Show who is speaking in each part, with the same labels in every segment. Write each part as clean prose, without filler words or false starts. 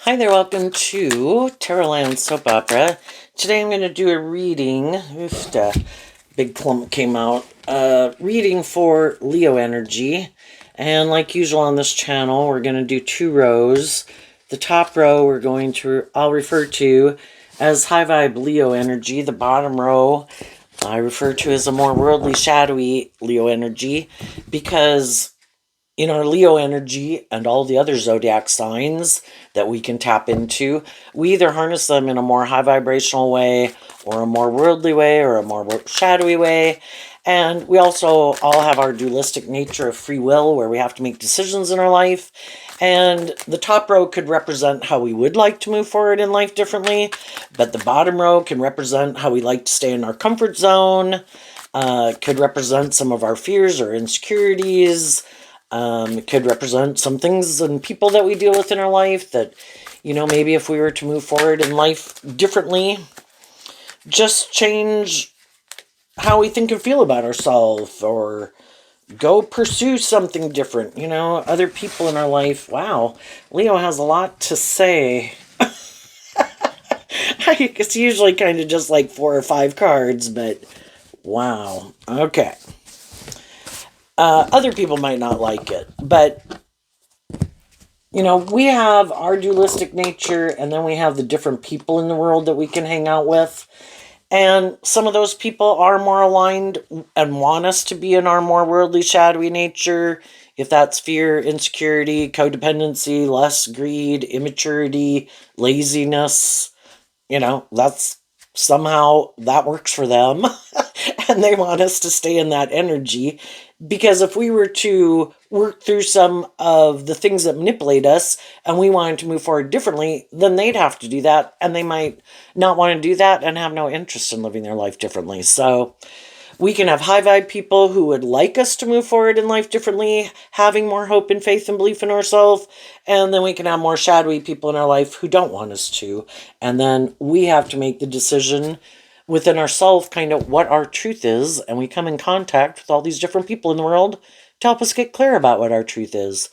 Speaker 1: Hi there, welcome to Terrorland Soap Opera. Today I'm going to do a reading. Oof, the big clump came out. Reading for Leo energy. And like usual on this channel, we're going to do two rows. The top row I'll refer to as high vibe Leo energy. The bottom row I refer to as a more worldly, shadowy Leo energy, because in our Leo energy and all the other zodiac signs that we can tap into, we either harness them in a more high vibrational way or a more worldly way or a more shadowy way. And we also all have our dualistic nature of free will, where we have to make decisions in our life. And the top row could represent how we would like to move forward in life differently, but the bottom row can represent how we like to stay in our comfort zone, could represent some of our fears or insecurities. It could represent some things and people that we deal with in our life that, maybe if we were to move forward in life differently, just change how we think and feel about ourselves, or go pursue something different. Other people in our life. Wow, Leo has a lot to say. It's usually kind of just like 4 or 5 cards, but wow. Okay. Other people might not like it, but we have our dualistic nature, and then we have the different people in the world that we can hang out with. And some of those people are more aligned and want us to be in our more worldly, shadowy nature. If that's fear, insecurity, codependency, lust, greed, immaturity, laziness, that's somehow that works for them. And they want us to stay in that energy. Because if we were to work through some of the things that manipulate us and we wanted to move forward differently, then they'd have to do that. And they might not want to do that and have no interest in living their life differently. So we can have high vibe people who would like us to move forward in life differently, having more hope and faith and belief in ourselves. And then we can have more shadowy people in our life who don't want us to. And then we have to make the decision within ourselves, kind of what our truth is. And we come in contact with all these different people in the world to help us get clear about what our truth is.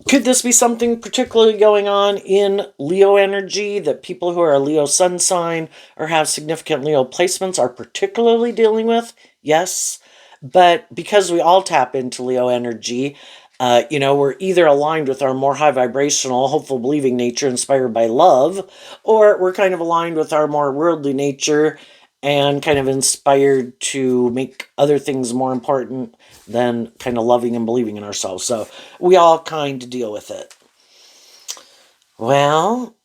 Speaker 1: Could this be something particularly going on in Leo energy that people who are a Leo sun sign or have significant Leo placements are particularly dealing with? Yes. But because we all tap into Leo energy, we're either aligned with our more high vibrational, hopeful, believing nature inspired by love, or we're kind of aligned with our more worldly nature and kind of inspired to make other things more important than kind of loving and believing in ourselves. So we all kind of deal with it. Well,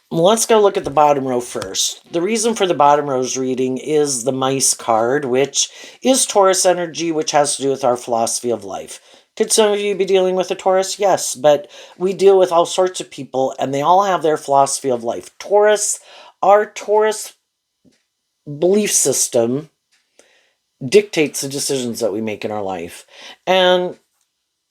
Speaker 1: let's go look at the bottom row first. The reason for the bottom row's reading is the mice card, which is Taurus energy, which has to do with our philosophy of life. Could some of you be dealing with a Taurus? Yes, but we deal with all sorts of people, and they all have their philosophy of life. Our Taurus belief system dictates the decisions that we make in our life. And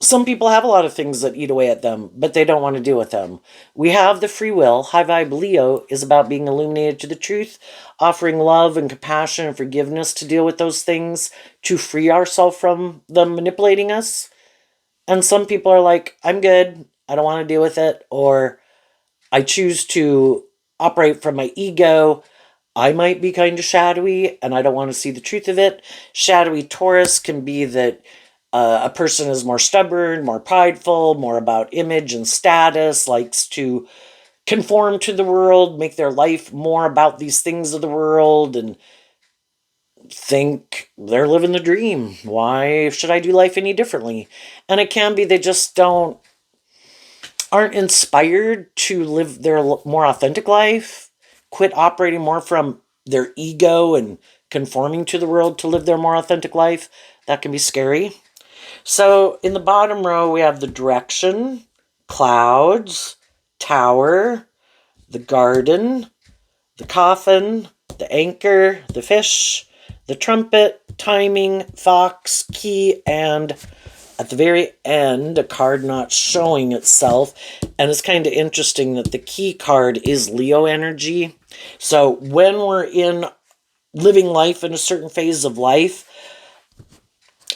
Speaker 1: some people have a lot of things that eat away at them, but they don't want to deal with them. We have the free will. High vibe Leo is about being illuminated to the truth, offering love and compassion and forgiveness to deal with those things, to free ourselves from them manipulating us. And some people are like, I'm good, I don't want to deal with it, or I choose to operate from my ego. I might be kind of shadowy and I don't want to see the truth of it. Shadowy Taurus can be that a person is more stubborn, more prideful, more about image and status, likes to conform to the world, make their life more about these things of the world, and think they're living the dream. Why should I do life any differently? And it can be they just aren't inspired to live their more authentic life, quit operating more from their ego and conforming to the world to live their more authentic life. That can be scary. So in the bottom row, we have the direction, clouds, tower, the garden, the coffin, the anchor, the fish, the trumpet, timing, fox, key, and at the very end, a card not showing itself. And it's kind of interesting that the key card is Leo energy. So when we're in living life in a certain phase of life,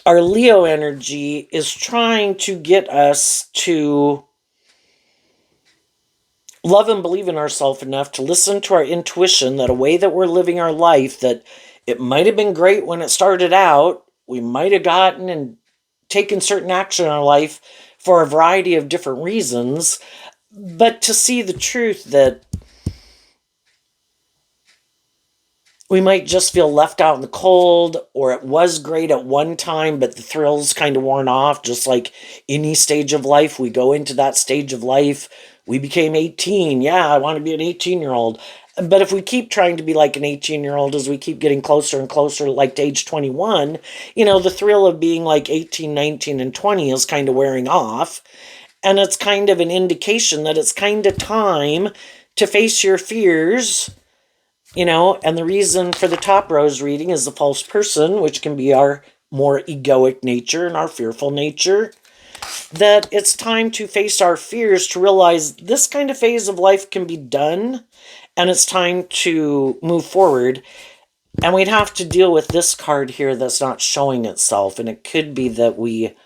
Speaker 1: our Leo energy is trying to get us to love and believe in ourselves enough to listen to our intuition that a way that we're living our life, that it might have been great when it started out, we might have gotten and taken certain action in our life for a variety of different reasons, but to see the truth that we might just feel left out in the cold, or it was great at one time, but the thrill's kind of worn off, just like any stage of life. We go into that stage of life. We became 18. Yeah, I want to be an 18-year-old. But if we keep trying to be like an 18-year-old as we keep getting closer and closer, like to age 21, the thrill of being like 18, 19, and 20 is kind of wearing off. And it's kind of an indication that it's kind of time to face your fears, and the reason for the top rose reading is the false person, which can be our more egoic nature and our fearful nature. That it's time to face our fears, to realize this kind of phase of life can be done, and it's time to move forward. And we'd have to deal with this card here that's not showing itself, and it could be that we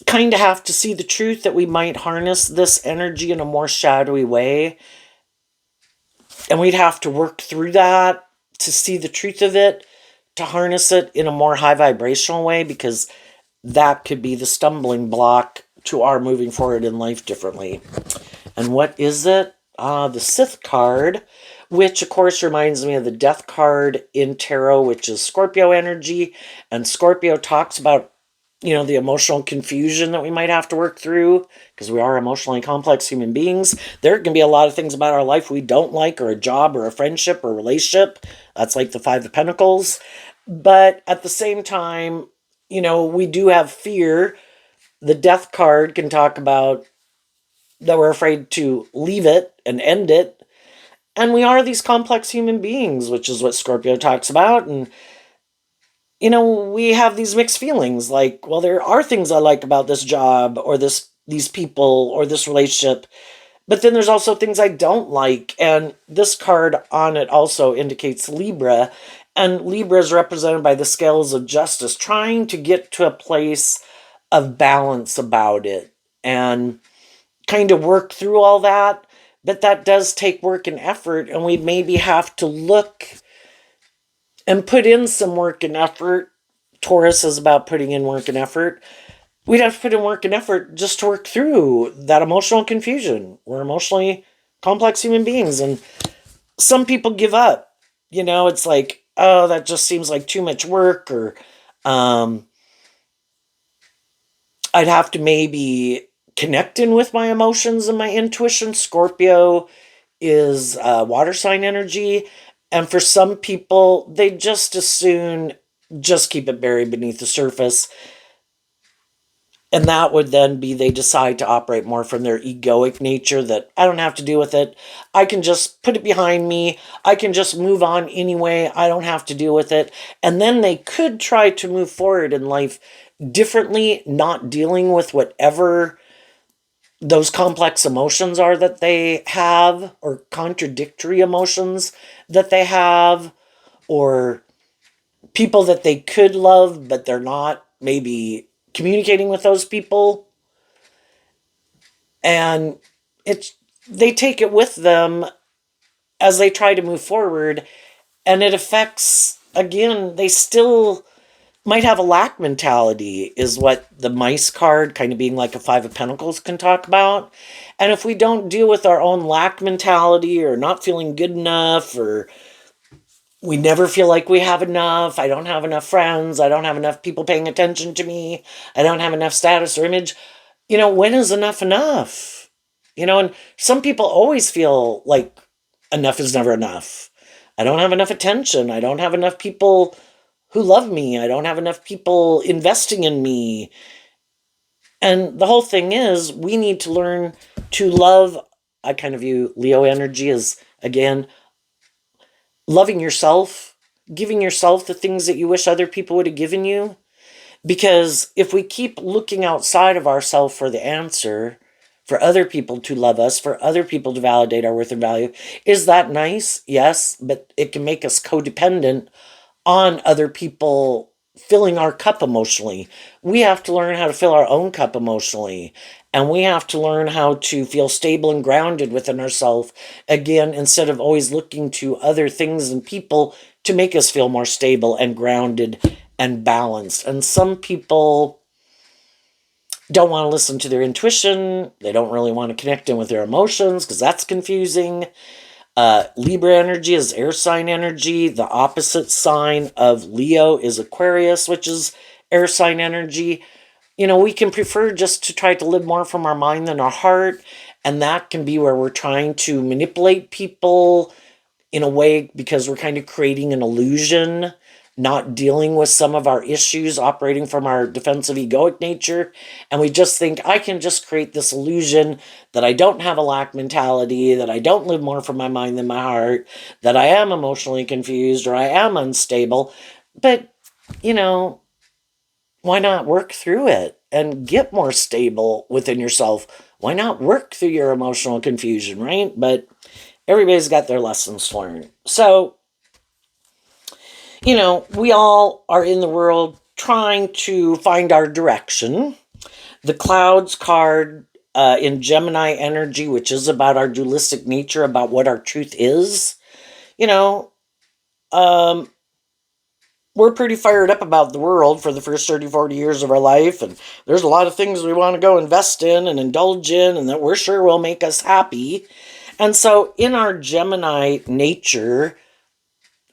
Speaker 1: kind of have to see the truth that we might harness this energy in a more shadowy way. And we'd have to work through that to see the truth of it, to harness it in a more high vibrational way, because that could be the stumbling block to our moving forward in life differently. And what is it? The Sith card, which of course reminds me of the Death card in tarot, which is Scorpio energy. And Scorpio talks about the emotional confusion that we might have to work through, because we are emotionally complex human beings. There can be a lot of things about our life we don't like, or a job, or a friendship, or a relationship. That's like the Five of Pentacles. But at the same time, we do have fear. The Death card can talk about that we're afraid to leave it and end it. And we are these complex human beings, which is what Scorpio talks about. And we have these mixed feelings, like, well, there are things I like about this job, or these people, or this relationship, but then there's also things I don't like. And this card on it also indicates Libra, and Libra is represented by the scales of justice, trying to get to a place of balance about it and kind of work through all that. But that does take work and effort, and we maybe have to look and put in some work and effort. Taurus is about putting in work and effort. We'd have to put in work and effort just to work through that emotional confusion. We're emotionally complex human beings, and some people give up. It's like, oh, that just seems like too much work, or I'd have to maybe connect in with my emotions and my intuition. Scorpio is water sign energy. And for some people, they just as soon just keep it buried beneath the surface. And that would then be they decide to operate more from their egoic nature, that I don't have to deal with it. I can just put it behind me. I can just move on anyway. I don't have to deal with it. And then they could try to move forward in life differently, not dealing with whatever those complex emotions are that they have, or contradictory emotions that they have, or people that they could love, but they're not maybe communicating with those people. And they take it with them as they try to move forward. And it affects, again, they still might have a lack mentality, is what the Mice card, kind of being like a Five of Pentacles, can talk about. And if we don't deal with our own lack mentality, or not feeling good enough, or we never feel like we have enough, I don't have enough friends, I don't have enough people paying attention to me, I don't have enough status or image, when is enough enough? And some people always feel like enough is never enough. I don't have enough attention, I don't have enough people who love me, I don't have enough people investing in me. And the whole thing is, we need to learn to love. I kind of view Leo energy as, again, loving yourself, giving yourself the things that you wish other people would have given you. Because if we keep looking outside of ourselves for the answer, for other people to love us, for other people to validate our worth and value, is that nice? Yes, but it can make us codependent on other people filling our cup emotionally. We have to learn how to fill our own cup emotionally. And we have to learn how to feel stable and grounded within ourselves again, instead of always looking to other things and people to make us feel more stable and grounded and balanced. And some people don't want to listen to their intuition. They don't really want to connect in with their emotions because that's confusing. Libra energy is air sign energy. The opposite sign of Leo is Aquarius, which is air sign energy. We can prefer just to try to live more from our mind than our heart. And that can be where we're trying to manipulate people in a way because we're kind of creating an illusion, not dealing with some of our issues, operating from our defensive egoic nature. And we just think, I can just create this illusion that I don't have a lack mentality, that I don't live more from my mind than my heart, that I am emotionally confused or I am unstable. But, why not work through it and get more stable within yourself? Why not work through your emotional confusion, right? But everybody's got their lessons to learn. So, we all are in the world trying to find our direction. The Clouds card in Gemini energy, which is about our dualistic nature, about what our truth is, we're pretty fired up about the world for the first 30, 40 years of our life. And there's a lot of things we want to go invest in and indulge in and that we're sure will make us happy. And so in our Gemini nature,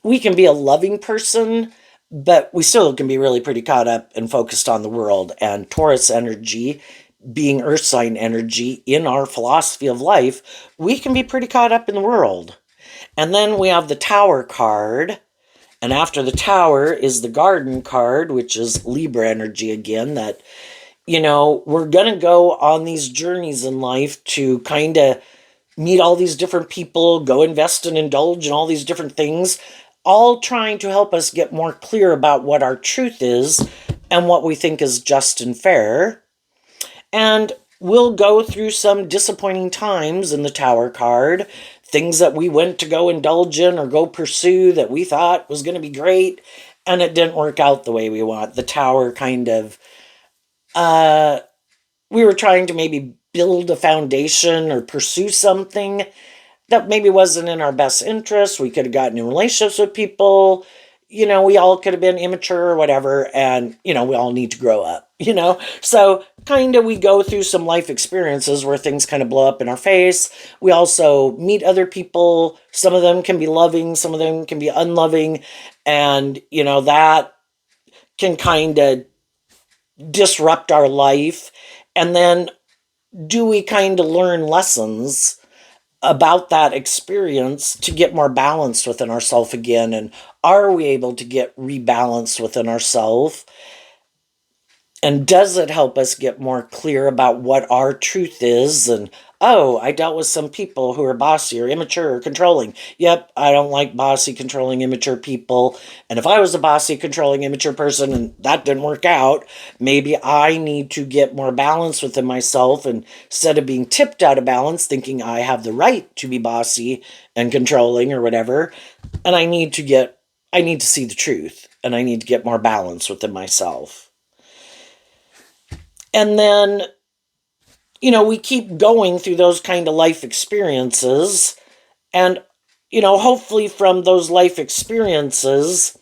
Speaker 1: we can be a loving person, but we still can be really pretty caught up and focused on the world. And Taurus energy, being earth sign energy in our philosophy of life, we can be pretty caught up in the world. And then we have the Tower card. And after the Tower is the Garden card, which is Libra energy again, that, we're going to go on these journeys in life to kind of meet all these different people, go invest and indulge in all these different things, all trying to help us get more clear about what our truth is and what we think is just and fair. And we'll go through some disappointing times in the Tower card, things that we went to go indulge in or go pursue that we thought was going to be great, and it didn't work out the way we want. The Tower kind of, we were trying to maybe build a foundation or pursue something that maybe wasn't in our best interest. We could have gotten in relationships with people. We all could have been immature or whatever, and, we all need to grow up, So kind of we go through some life experiences where things kind of blow up in our face. We also meet other people. Some of them can be loving, some of them can be unloving, and, that can kind of disrupt our life. And then do we kind of learn lessons about that experience to get more balanced within ourselves again? And are we able to get rebalanced within ourselves? And does it help us get more clear about what our truth is? And, I dealt with some people who are bossy or immature or controlling. Yep, I don't like bossy, controlling, immature people. And if I was a bossy, controlling, immature person and that didn't work out, maybe I need to get more balance within myself, and instead of being tipped out of balance, thinking I have the right to be bossy and controlling or whatever. And I need to see the truth, and I need to get more balance within myself. And then, we keep going through those kind of life experiences. And, hopefully from those life experiences,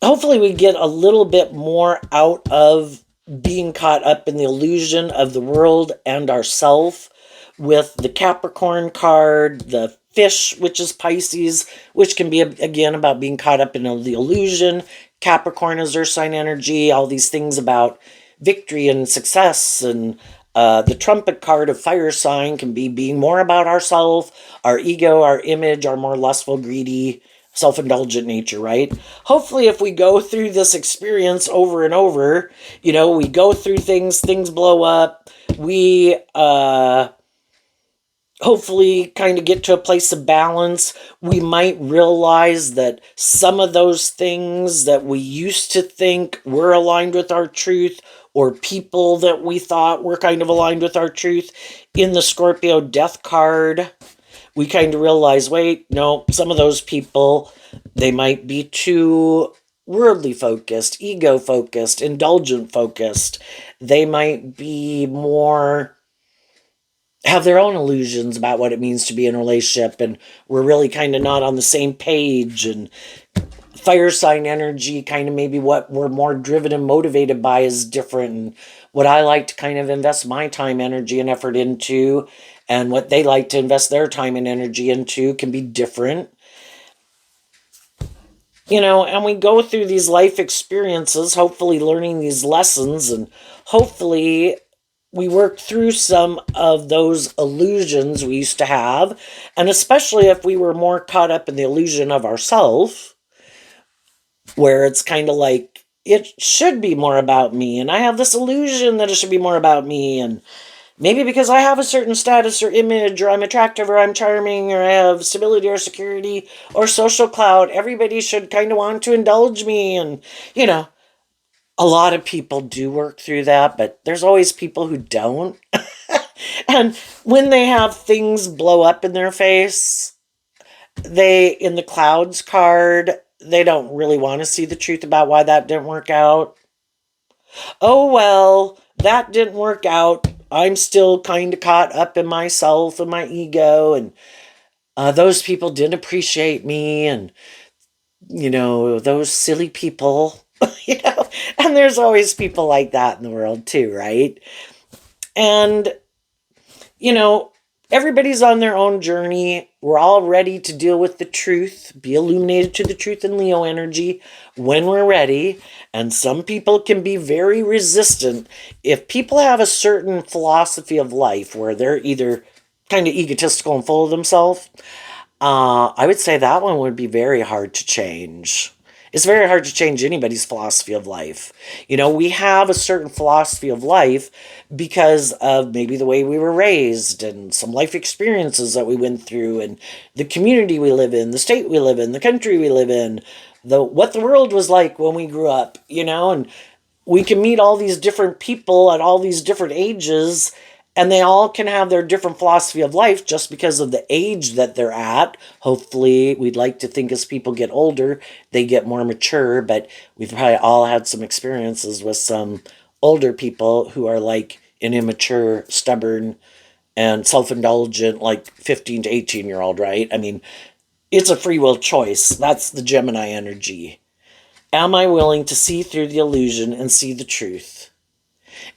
Speaker 1: hopefully we get a little bit more out of being caught up in the illusion of the world and ourself, with the Capricorn card, the Fish, which is Pisces, which can be, again, about being caught up in the illusion. Capricorn is earth sign energy, all these things about victory and success. And the Trumpet card of fire sign can be being more about ourselves, our ego, our image, our more lustful, greedy, self-indulgent nature, right? Hopefully, if we go through this experience over and over, we go through things blow up, we hopefully kind of get to a place of balance. We might realize that some of those things that we used to think were aligned with our truth, or people that we thought were kind of aligned with our truth, in the Scorpio death card, we kind of realize, wait, no, some of those people They might be too worldly focused, ego focused, indulgent focused. They might be more have their own illusions about what it means to be in a relationship, and we're really kind of not on the same page. And fire sign energy, kind of maybe what we're more driven and motivated by, is different. And what I like to kind of invest my time, energy, and effort into, and what they like to invest their time and energy into, can be different. And we go through these life experiences, hopefully learning these lessons, and hopefully we work through some of those illusions we used to have. And especially if we were more caught up in the illusion of ourself, where it's kind of like it should be more about me, and I have this illusion that it should be more about me, and maybe because I have a certain status or image, or I'm attractive, or I'm charming, or I have stability or security or social clout, everybody should kind of want to indulge me. And, a lot of people do work through that, but there's always people who don't. And when they have things blow up in their face, in the clouds card, they don't really want to see the truth about why that didn't work out. Oh, well, that didn't work out. I'm still kind of caught up in myself and my ego, and those people didn't appreciate me, and, those silly people, and there's always people like that in the world too, right? And, you know, everybody's on their own journey. We're all ready to deal with the truth, be illuminated to the truth in Leo energy when we're ready. And some people can be very resistant. If people have a certain philosophy of life where they're either kind of egotistical and full of themselves, I would say that one would be very hard to change. It's very hard to change anybody's philosophy of life. We have a certain philosophy of life because of maybe the way we were raised and some life experiences that we went through, and the community we live in, the state we live in, the country we live in, what the world was like when we grew up, and we can meet all these different people at all these different ages, and they all can have their different philosophy of life just because of the age that they're at. Hopefully, we'd like to think as people get older, they get more mature, but we've probably all had some experiences with some older people who are like an immature, stubborn, and self-indulgent, like 15 to 18-year-old, right? I mean, it's a free will choice. That's the Gemini energy. Am I willing to see through the illusion and see the truth?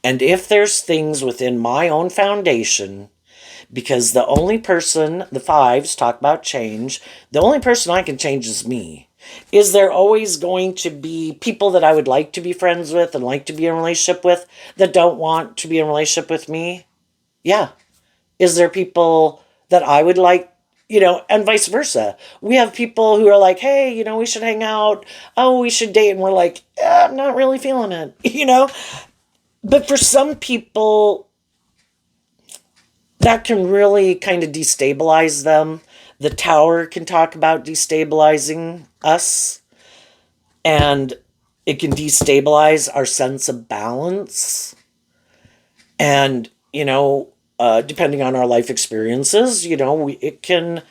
Speaker 1: And if there's things within my own foundation, because the only person, the fives talk about change, the only person I can change is me. Is there always going to be people that I would like to be friends with and like to be in a relationship with that don't want to be in a relationship with me? Yeah. Is there people that I would like, and vice versa? We have people who are like, hey, we should hang out. Oh, we should date. And we're like, I'm not really feeling it, But for some people, that can really kind of destabilize them. The Tower can talk about destabilizing us, and it can destabilize our sense of balance. And, depending on our life experiences, it can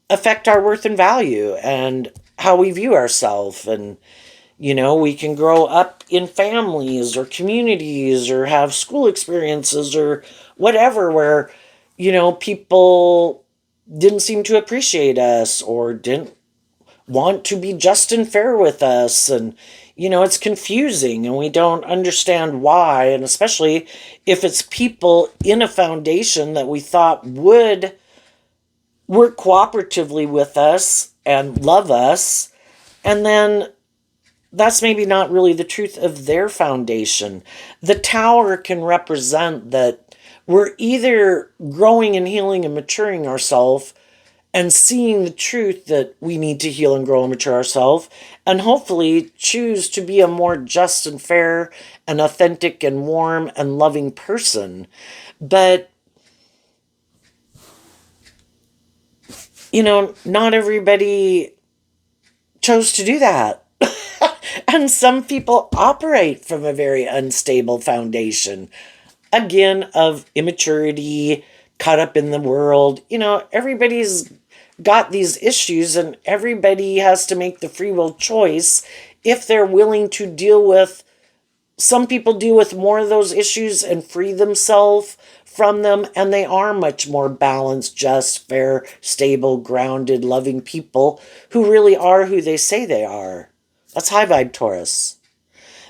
Speaker 1: affect our worth and value and how we view ourselves. And, we can grow up in families or communities or have school experiences or whatever where, people didn't seem to appreciate us or didn't want to be just and fair with us. And, it's confusing and we don't understand why. And especially if it's people in a foundation that we thought would work cooperatively with us and love us, and then that's maybe not really the truth of their foundation. The Tower can represent that we're either growing and healing and maturing ourselves and seeing the truth that we need to heal and grow and mature ourselves, and hopefully choose to be a more just and fair and authentic and warm and loving person. But, not everybody chose to do that. And some people operate from a very unstable foundation, again, of immaturity, caught up in the world. Everybody's got these issues, and everybody has to make the free will choice if they're willing to deal with. Some people deal with more of those issues and free themselves from them, and they are much more balanced, just, fair, stable, grounded, loving people who really are who they say they are. That's high vibe Taurus.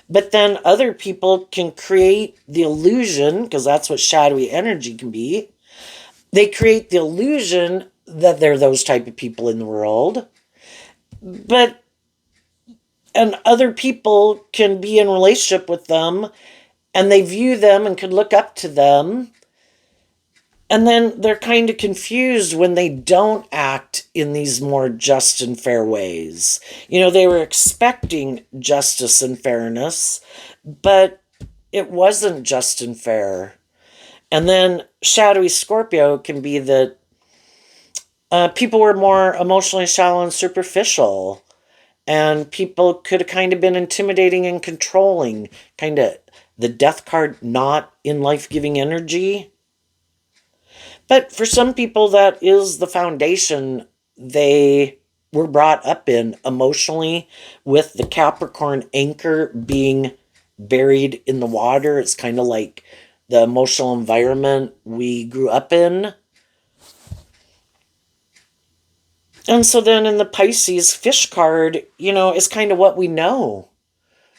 Speaker 1: But then other people can create the illusion, because that's what shadowy energy can be. They create the illusion that they're those type of people in the world. And other people can be in relationship with them, and they view them and could look up to them. And then they're kind of confused when they don't act in these more just and fair ways. They were expecting justice and fairness, but it wasn't just and fair. And then shadowy Scorpio can be that people were more emotionally shallow and superficial. And people could have kind of been intimidating and controlling. Kind of the death card, not in life-giving energy. But for some people, that is the foundation they were brought up in emotionally, with the Capricorn anchor being buried in the water. It's kind of like the emotional environment we grew up in. And so then in the Pisces fish card, is kind of what we know.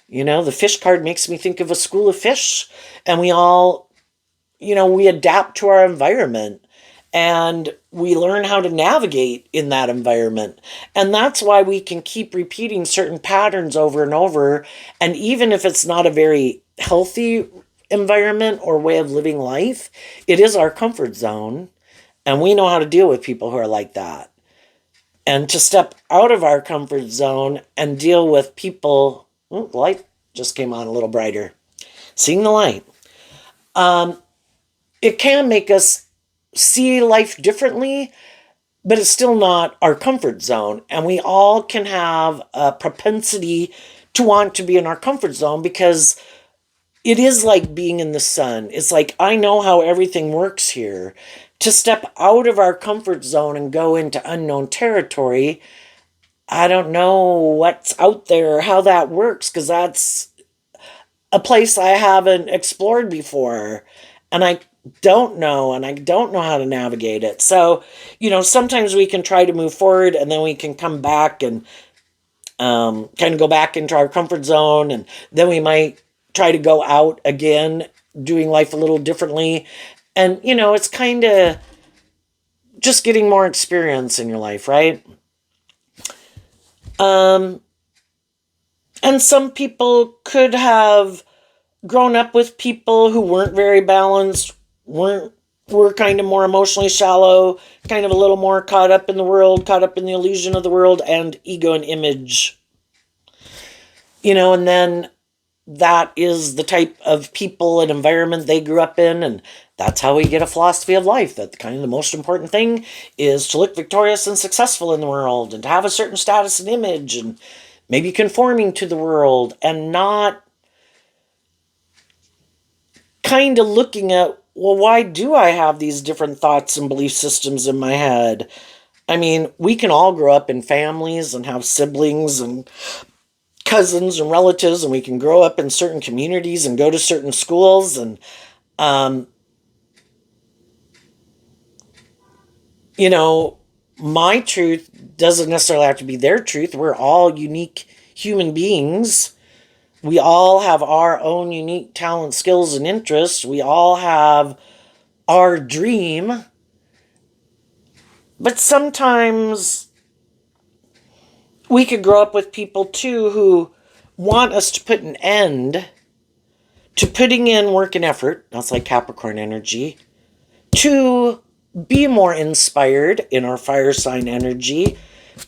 Speaker 1: The fish card makes me think of a school of fish. And we all, we adapt to our environment. And we learn how to navigate in that environment. And that's why we can keep repeating certain patterns over and over. And even if it's not a very healthy environment or way of living life, it is our comfort zone. And we know how to deal with people who are like that. And to step out of our comfort zone and deal with people. Oh, the light just came on a little brighter. Seeing the light. It can make us see life differently, but it's still not our comfort zone. And we all can have a propensity to want to be in our comfort zone, because it is like being in the sun. It's like, I know how everything works here. To step out of our comfort zone and go into unknown territory, I don't know what's out there, how that works, because that's a place I haven't explored before. And I don't know how to navigate it. So, sometimes we can try to move forward, and then we can come back and kind of go back into our comfort zone, and then we might try to go out again, doing life a little differently. And, it's kind of just getting more experience in your life, right? And some people could have grown up with people who weren't very balanced, were kind of more emotionally shallow, kind of a little more caught up in the world, caught up in the illusion of the world and ego and image. And then that is the type of people and environment they grew up in, and that's how we get a philosophy of life, that kind of the most important thing is to look victorious and successful in the world, and to have a certain status and image, and maybe conforming to the world, and not kind of looking at, well, why do I have these different thoughts and belief systems in my head? I mean, we can all grow up in families and have siblings and cousins and relatives, and we can grow up in certain communities and go to certain schools, and my truth doesn't necessarily have to be their truth. We're all unique human beings. We all have our own unique talents, skills, and interests. We all have our dream. But sometimes we could grow up with people too who want us to put an end to putting in work and effort. That's like Capricorn energy. To be more inspired in our fire sign energy.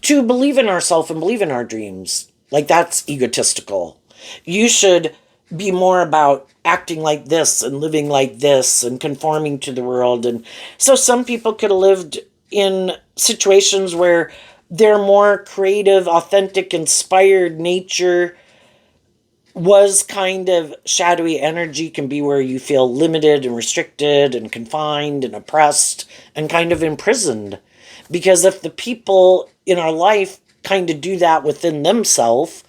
Speaker 1: To believe in ourselves and believe in our dreams. Like, that's egotistical. You should be more about acting like this and living like this and conforming to the world. And so some people could have lived in situations where their more creative, authentic, inspired nature was kind of shadowy energy, can be where you feel limited and restricted and confined and oppressed and kind of imprisoned. Because if the people in our life kind of do that within themselves,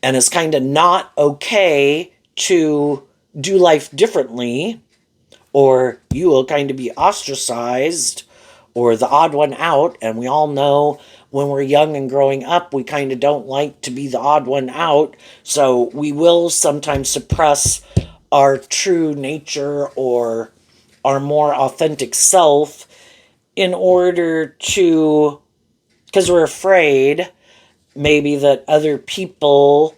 Speaker 1: and it's kind of not okay to do life differently, or you will kind of be ostracized or the odd one out. And we all know when we're young and growing up, we kind of don't like to be the odd one out. So we will sometimes suppress our true nature or our more authentic self in order to, because we're afraid maybe that other people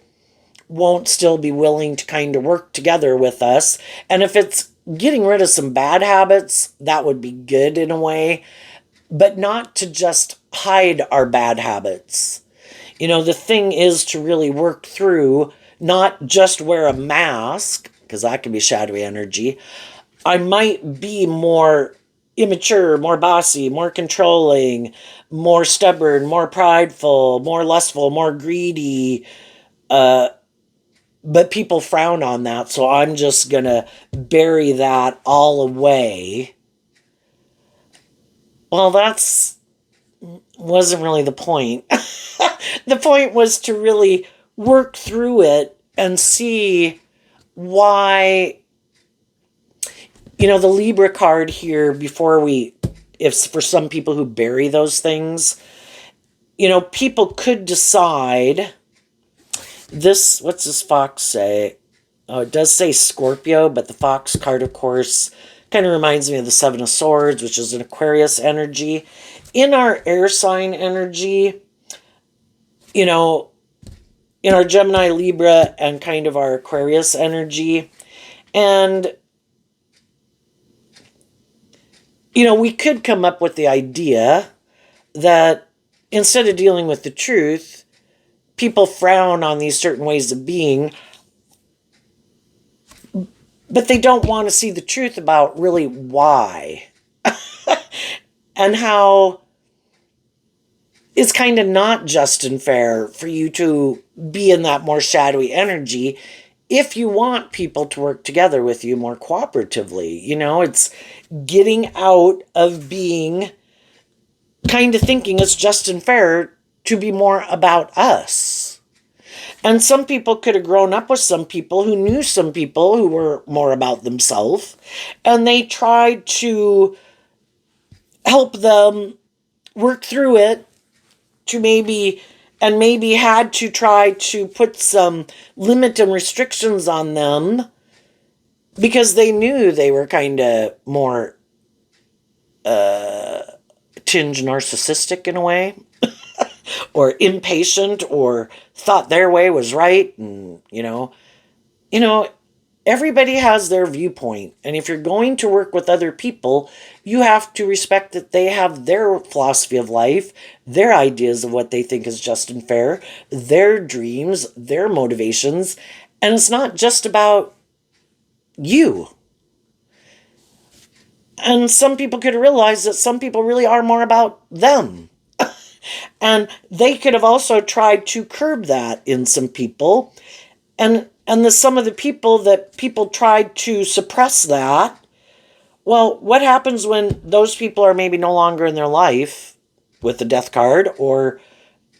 Speaker 1: won't still be willing to kind of work together with us. And if it's getting rid of some bad habits, that would be good in a way, but not to just hide our bad habits. The thing is to really work through, not just wear a mask, because that can be shadowy energy. I might be more immature, more bossy, more controlling, more stubborn, more prideful, more lustful, more greedy, but people frown on that, so I'm just gonna bury that all away. Well, that's wasn't really the point. The point was to really work through it and see why, the Libra card here, before we, if for some people who bury those things, people could decide this, what's this fox say? Oh, it does say Scorpio, but the fox card, of course, kind of reminds me of the Seven of Swords, which is an Aquarius energy. In our air sign energy, in our Gemini, Libra, and kind of our Aquarius energy. And, we could come up with the idea that instead of dealing with the truth, people frown on these certain ways of being, but they don't want to see the truth about really why. And how it's kind of not just and fair for you to be in that more shadowy energy if you want people to work together with you more cooperatively. It's getting out of being kind of thinking it's just and fair to be more about us. And some people could have grown up with some people who knew some people who were more about themselves, and they tried to help them work through it, to maybe had to try to put some limit and restrictions on them because they knew they were kind of more tinge narcissistic in a way, or impatient, or thought their way was right. And everybody has their viewpoint, and if you're going to work with other people, you have to respect that they have their philosophy of life, their ideas of what they think is just and fair, their dreams, their motivations, and it's not just about you. And some people could realize that some people really are more about them. And they could have also tried to curb that in some people. And some of the people that people tried to suppress that, well, what happens when those people are maybe no longer in their life with the death card, or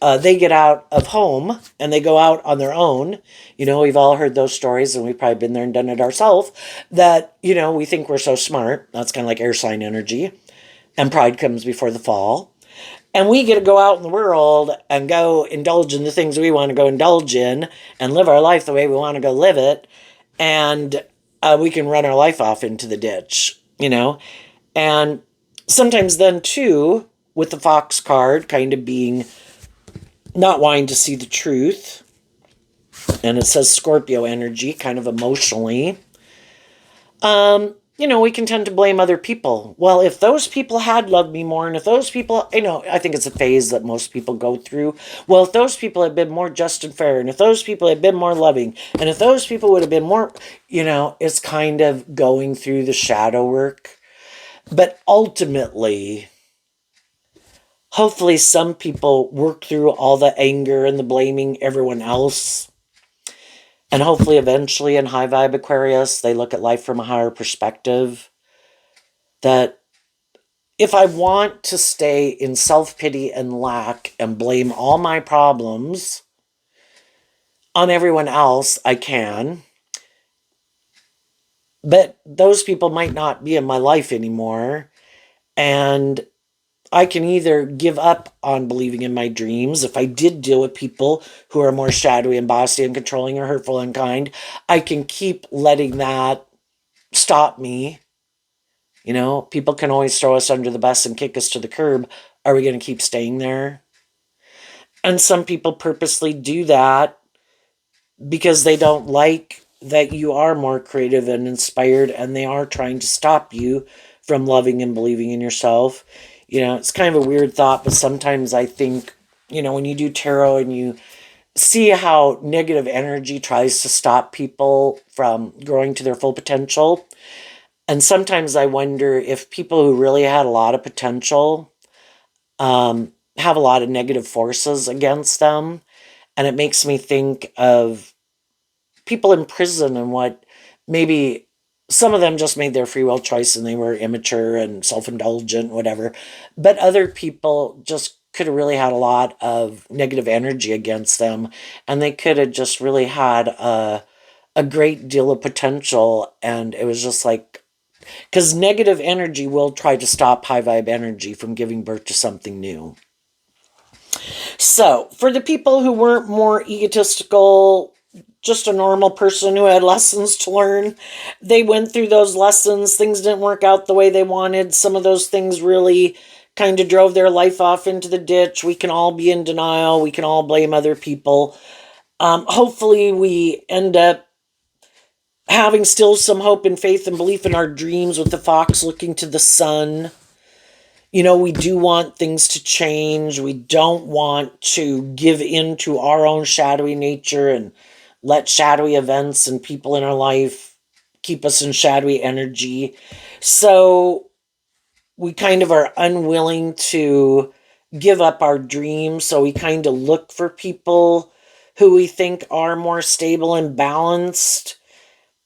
Speaker 1: they get out of home and they go out on their own? We've all heard those stories, and we've probably been there and done it ourselves, that, we think we're so smart. That's kind of like air sign energy. And pride comes before the fall. And we get to go out in the world and go indulge in the things we want to go indulge in and live our life the way we want to go live it. And we can run our life off into the ditch, And sometimes then, too, with the fox card kind of being not wanting to see the truth, and it says Scorpio energy, kind of emotionally, we can tend to blame other people. Well, if those people had loved me more, and if those people, I think it's a phase that most people go through. Well, if those people had been more just and fair, and if those people had been more loving, and if those people would have been more, it's kind of going through the shadow work. But ultimately, hopefully some people work through all the anger and the blaming everyone else. And hopefully eventually in High Vibe Aquarius, they look at life from a higher perspective. That if I want to stay in self-pity and lack and blame all my problems on everyone else, I can. But those people might not be in my life anymore. And I can either give up on believing in my dreams. If I did deal with people who are more shadowy and bossy and controlling or hurtful and kind, I can keep letting that stop me. You know, people can always throw us under the bus and kick us to the curb. Are we going to keep staying there? And some people purposely do that because they don't like that you are more creative and inspired, and they are trying to stop you from loving and believing in yourself. You know, it's kind of a weird thought, but sometimes I think, you know, when you do tarot and you see how negative energy tries to stop people from growing to their full potential, and sometimes I wonder if people who really had a lot of potential have a lot of negative forces against them. And it makes me think of people in prison and what maybe some of them just made their free will choice and they were immature and self-indulgent, whatever. But other people just could have really had a lot of negative energy against them, and they could have just really had a great deal of potential. And it was just like, because negative energy will try to stop high vibe energy from giving birth to something new. So, for the people who weren't more egotistical, just a normal person who had lessons to learn, they went through those lessons. Things didn't work out the way they wanted. Some of those things really kind of drove their life off into the ditch. We can all be in denial. We can all blame other people. Hopefully, we end up having still some hope and faith and belief in our dreams with the fox looking to the sun. You know, we do want things to change. We don't want to give in to our own shadowy nature and let shadowy events and people in our life keep us in shadowy energy. So we kind of are unwilling to give up our dreams. So we kind of look for people who we think are more stable and balanced,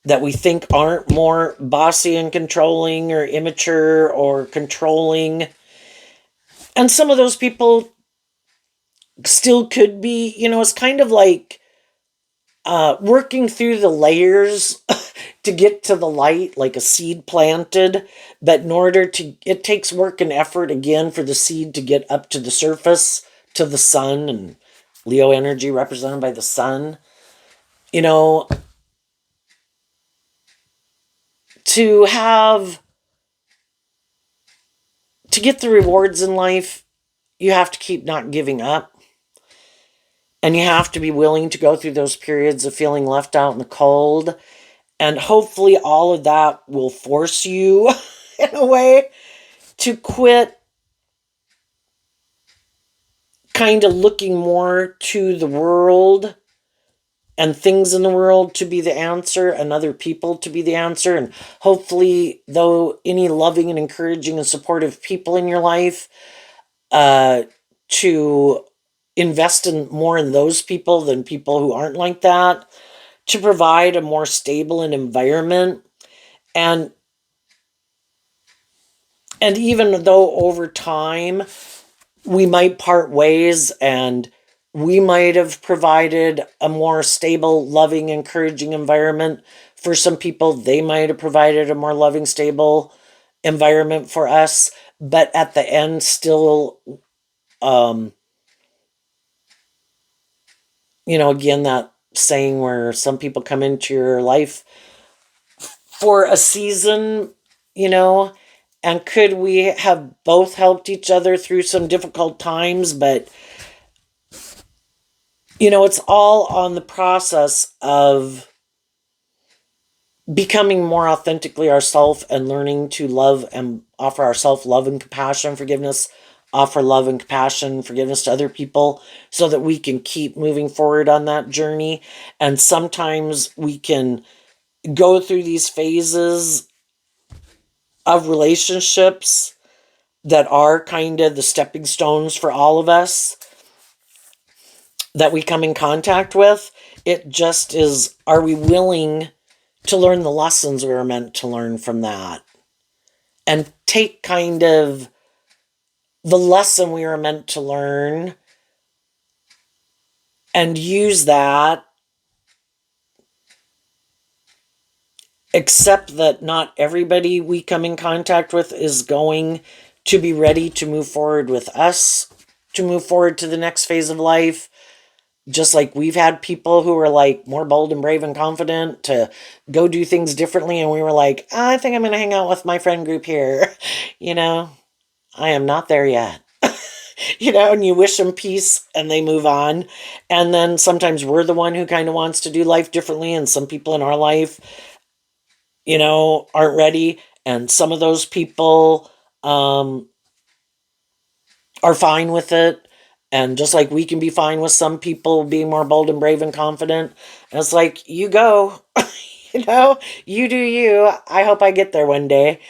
Speaker 1: that we think aren't more bossy and controlling or immature or controlling. And some of those people still could be, you know, it's kind of like working through the layers to get to the light, like a seed planted. But in order to, it takes work and effort again for the seed to get up to the surface, to the sun, and Leo energy represented by the sun. You know, to have, to get the rewards in life, you have to keep not giving up. And you have to be willing to go through those periods of feeling left out in the cold. And hopefully all of that will force you, in a way, to quit kind of looking more to the world and things in the world to be the answer and other people to be the answer. And hopefully, though, any loving and encouraging and supportive people in your life, to invest in more in those people than people who aren't like that, to provide a more stable environment. And even though over time we might part ways and we might have provided a more stable, loving, encouraging environment for some people, they might have provided a more loving, stable environment for us. But at the end, still, you know, again, that saying where some people come into your life for a season, you know, and could we have both helped each other through some difficult times? But, you know, it's all on the process of becoming more authentically ourselves and learning to love and offer ourselves love and compassion, forgiveness, offer love and compassion, forgiveness to other people so that we can keep moving forward on that journey. And sometimes we can go through these phases of relationships that are kind of the stepping stones for all of us that we come in contact with. It just is, are we willing to learn the lessons we were meant to learn from that? And take kind of the lesson we were meant to learn and use that, accept that not everybody we come in contact with is going to be ready to move forward with us, to move forward to the next phase of life. Just like we've had people who were like more bold and brave and confident to go do things differently, and we were like, I think I'm going to hang out with my friend group here. You know, I am not there yet. And you wish them peace and they move on. And then sometimes we're the one who kind of wants to do life differently, and some people in our life, aren't ready. And some of those people are fine with it. And just like we can be fine with some people being more bold and brave and confident, and it's like, you go, you do you. I hope I get there one day.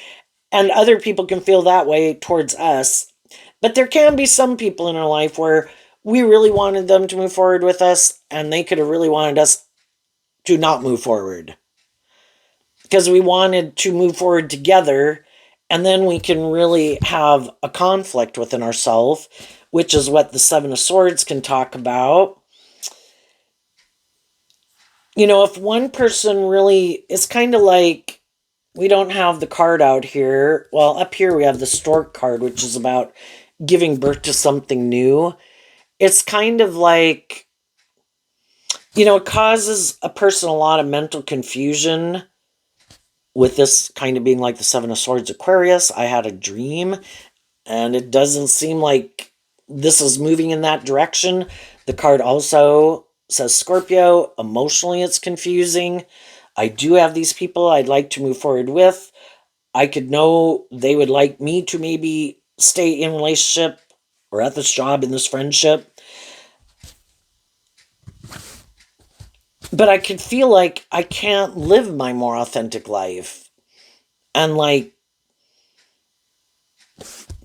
Speaker 1: And other people can feel that way towards us. But there can be some people in our life where we really wanted them to move forward with us, and they could have really wanted us to not move forward. Because we wanted to move forward together, and then we can really have a conflict within ourselves, which is what the Seven of Swords can talk about. If one person really, it's kind of like, we don't have the card out here. Well, up here we have the Stork card, which is about giving birth to something new. It's kind of like, it causes a person a lot of mental confusion. With this kind of being like the Seven of Swords Aquarius, I had a dream, and it doesn't seem like this is moving in that direction. The card also says Scorpio. Emotionally, it's confusing. I do have these people I'd like to move forward with. I could know they would like me to maybe stay in relationship or at this job, in this friendship. But I could feel like I can't live my more authentic life. And like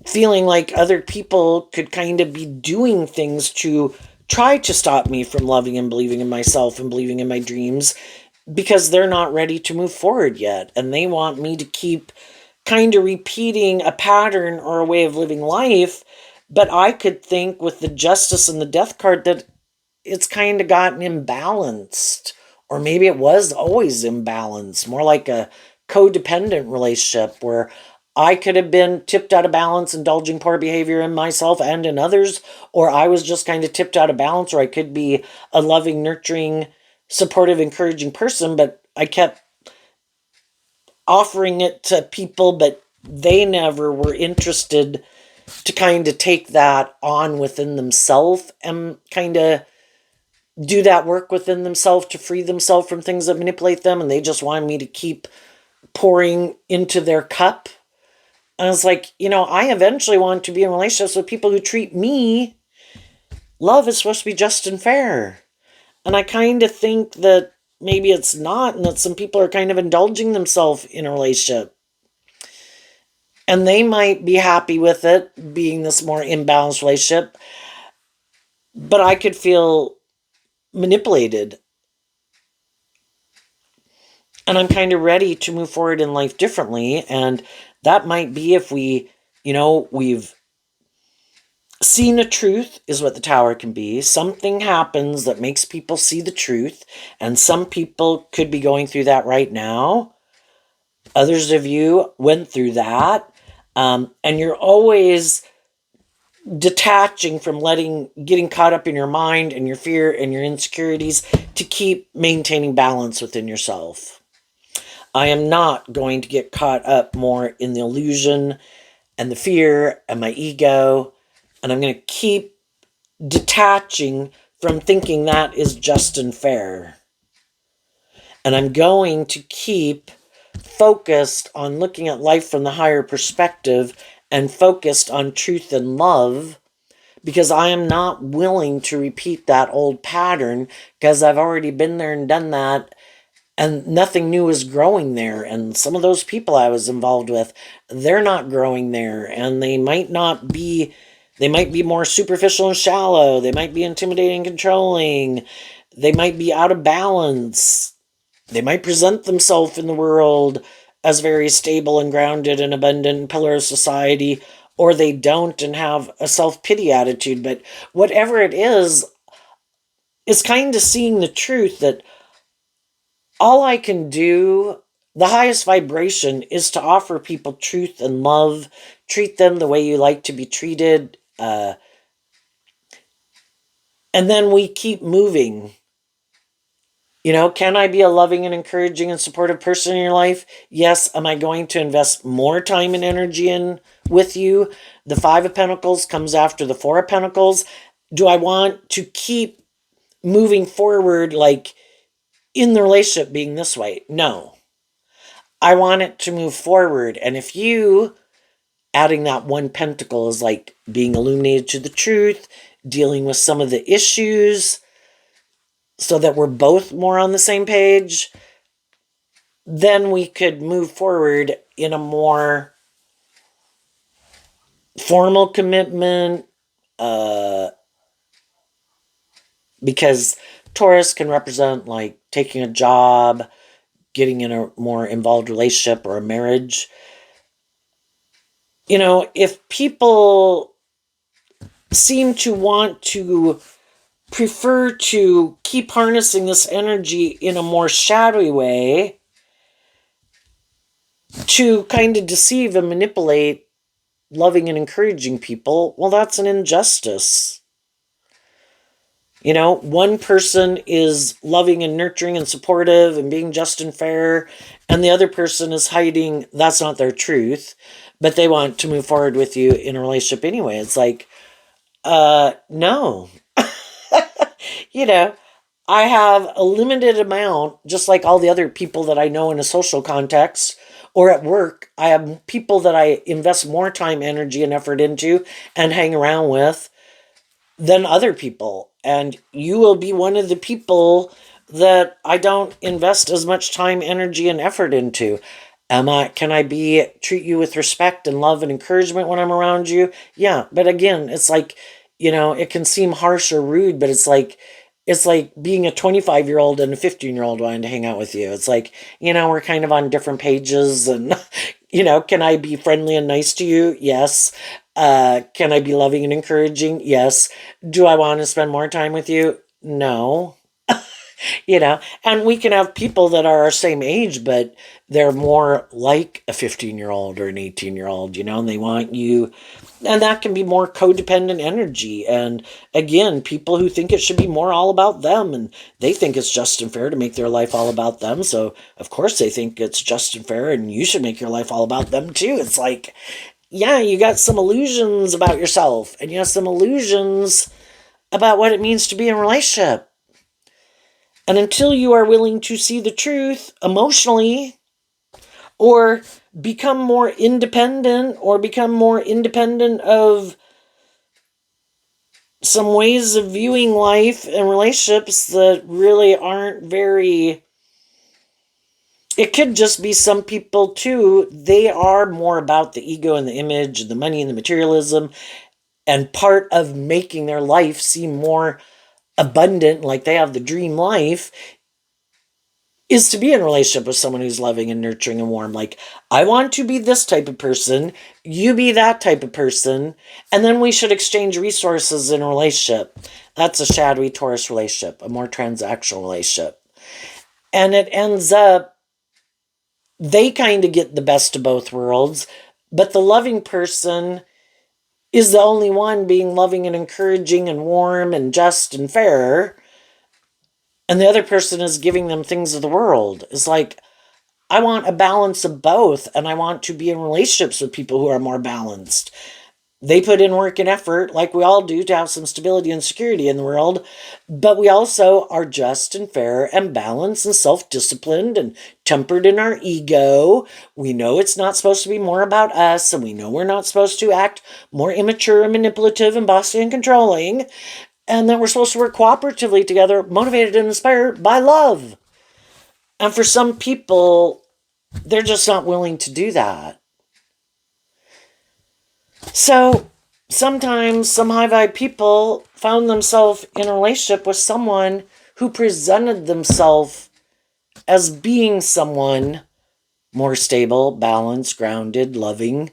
Speaker 1: feeling like other people could kind of be doing things to try to stop me from loving and believing in myself and believing in my dreams, because they're not ready to move forward yet. And they want me to keep kind of repeating a pattern or a way of living life. But I could think with the Justice and the Death card that it's kind of gotten imbalanced, or maybe it was always imbalanced, more like a codependent relationship where I could have been tipped out of balance, indulging poor behavior in myself and in others, or I was just kind of tipped out of balance, or I could be a loving, nurturing, supportive, encouraging person, but I kept offering it to people, but they never were interested to kind of take that on within themselves and kind of do that work within themselves to free themselves from things that manipulate them, and they just wanted me to keep pouring into their cup. And I was like, I eventually want to be in relationships with people who treat me. Love is supposed to be just and fair. And I kind of think that maybe it's not, and that some people are kind of indulging themselves in a relationship. And they might be happy with it being this more imbalanced relationship, but I could feel manipulated. And I'm kind of ready to move forward in life differently. And that might be if we've seen a truth, is what the Tower can be. Something happens that makes people see the truth. And some people could be going through that right now. Others of you went through that. And you're always detaching from getting caught up in your mind and your fear and your insecurities to keep maintaining balance within yourself. I am not going to get caught up more in the illusion and the fear and my ego, and I'm going to keep detaching from thinking that is just and fair. And I'm going to keep focused on looking at life from the higher perspective and focused on truth and love, because I am not willing to repeat that old pattern, because I've already been there and done that, and nothing new is growing there. And some of those people I was involved with, they're not growing there, and they might be more superficial and shallow. They might be intimidating and controlling. They might be out of balance. They might present themselves in the world as very stable and grounded and abundant pillar of society, or they don't and have a self-pity attitude. But whatever it is, it's kind of seeing the truth that all I can do, the highest vibration, is to offer people truth and love, treat them the way you like to be treated, and then we keep moving. Can I be a loving and encouraging and supportive person in your life? Yes. Am I going to invest more time and energy in with you? The Five of Pentacles comes after the Four of Pentacles. Do I want to keep moving forward, like in the relationship being this way? No. I want it to move forward. And if you, adding that one pentacle, is like being illuminated to the truth, dealing with some of the issues so that we're both more on the same page, then we could move forward in a more formal commitment, because Taurus can represent like taking a job, getting in a more involved relationship or a marriage. If people seem to want to prefer to keep harnessing this energy in a more shadowy way to kind of deceive and manipulate loving and encouraging people, well, that's an injustice. One person is loving and nurturing and supportive and being just and fair, and the other person is hiding that's not their truth, but they want to move forward with you in a relationship anyway. It's like, no. I have a limited amount, just like all the other people that I know in a social context or at work. I have people that I invest more time, energy, and effort into and hang around with than other people. And you will be one of the people that I don't invest as much time, energy, and effort into. Can I treat you with respect and love and encouragement when I'm around you? Yeah. But again, it's like, it can seem harsh or rude, but it's like being a 25-year-old and a 15-year-old wanting to hang out with you. It's like, we're kind of on different pages and, can I be friendly and nice to you? Yes. Can I be loving and encouraging? Yes. Do I want to spend more time with you? No. And we can have people that are our same age, but they're more like a 15-year-old or an 18-year-old, and they want you. And that can be more codependent energy. And again, people who think it should be more all about them, and they think it's just and fair to make their life all about them. So, of course, they think it's just and fair, and you should make your life all about them, too. It's like, yeah, you got some illusions about yourself, and you have some illusions about what it means to be in a relationship. And until you are willing to see the truth emotionally, or become more independent, of some ways of viewing life and relationships that really aren't very... It could just be some people, too, they are more about the ego and the image, the money and the materialism, and part of making their life seem more abundant, like they have the dream life, is to be in a relationship with someone who's loving and nurturing and warm. Like, I want to be this type of person, you be that type of person, and then we should exchange resources in a relationship. That's a shadowy Taurus relationship, a more transactional relationship. And it ends up, they kind of get the best of both worlds, but the loving person is the only one being loving and encouraging and warm and just and fair, and the other person is giving them things of the world. It's like, I want a balance of both, and I want to be in relationships with people who are more balanced. They put in work and effort, like we all do, to have some stability and security in the world, but we also are just and fair and balanced and self-disciplined and tempered in our ego. We know it's not supposed to be more about us, and we know we're not supposed to act more immature and manipulative and bossy and controlling, and that we're supposed to work cooperatively together, motivated and inspired by love. And for some people, they're just not willing to do that. So sometimes some high vibe people found themselves in a relationship with someone who presented themselves as being someone more stable, balanced, grounded, loving.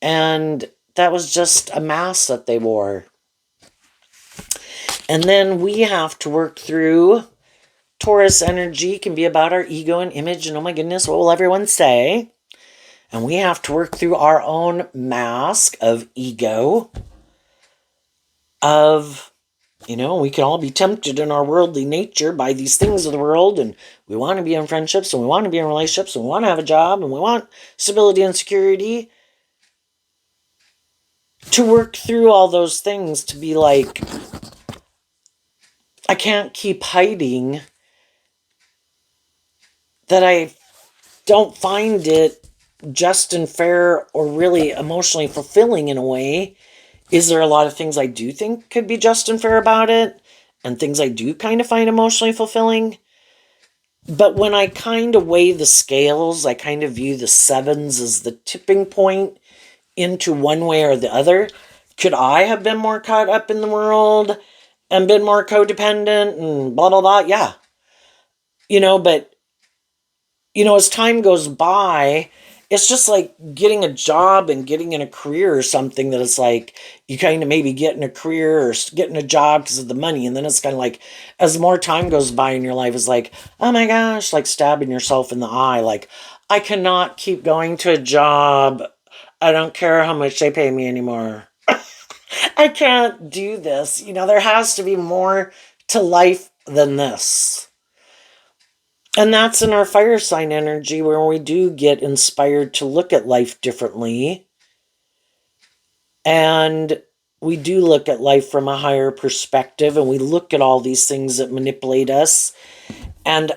Speaker 1: And that was just a mask that they wore. And then we have to work through Taurus energy, can be about our ego and image, and oh my goodness, what will everyone say? And we have to work through our own mask of ego, of, we can all be tempted in our worldly nature by these things of the world, and we want to be in friendships, and we want to be in relationships, and we want to have a job, and we want stability and security. To work through all those things, to be like, I can't keep hiding that I don't find it just and fair or really emotionally fulfilling in a way. Is there a lot of things I do think could be just and fair about it? And things I do kind of find emotionally fulfilling? But when I kind of weigh the scales, I kind of view the sevens as the tipping point into one way or the other. Could I have been more caught up in the world and been more codependent and blah, blah, blah? Yeah. But, as time goes by, it's just like getting a job and getting in a career or something that it's like you kind of maybe get in a career or getting a job because of the money. And then it's kind of like as more time goes by in your life, it's like, oh my gosh, like stabbing yourself in the eye. Like, I cannot keep going to a job. I don't care how much they pay me anymore. I can't do this. There has to be more to life than this. And that's in our fire sign energy where we do get inspired to look at life differently. And we do look at life from a higher perspective, and we look at all these things that manipulate us. And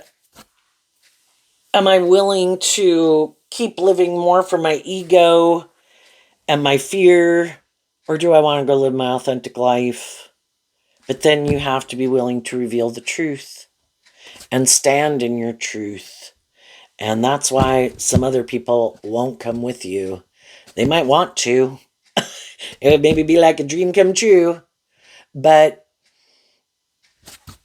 Speaker 1: am I willing to keep living more for my ego and my fear, or do I want to go live my authentic life? But then you have to be willing to reveal the truth and stand in your truth. And that's why some other people won't come with you. They might want to. It would maybe be like a dream come true. But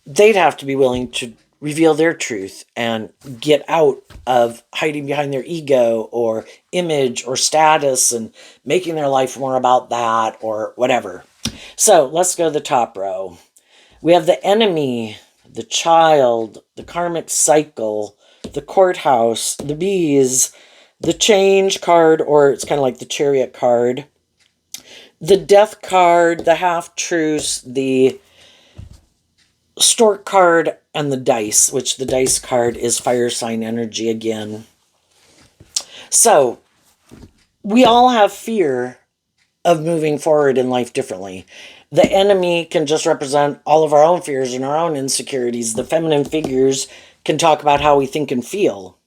Speaker 1: they'd have to be willing to reveal their truth and get out of hiding behind their ego or image or status and making their life more about that or whatever. So let's go to the top row. We have the enemy, the child, the karmic cycle, the courthouse, the bees, the change card, or it's kind of like the chariot card, the death card, the half-truce, the stork card, and the dice, which the dice card is fire sign energy again. So, we all have fear of moving forward in life differently. The enemy can just represent all of our own fears and our own insecurities. The feminine figures can talk about how we think and feel.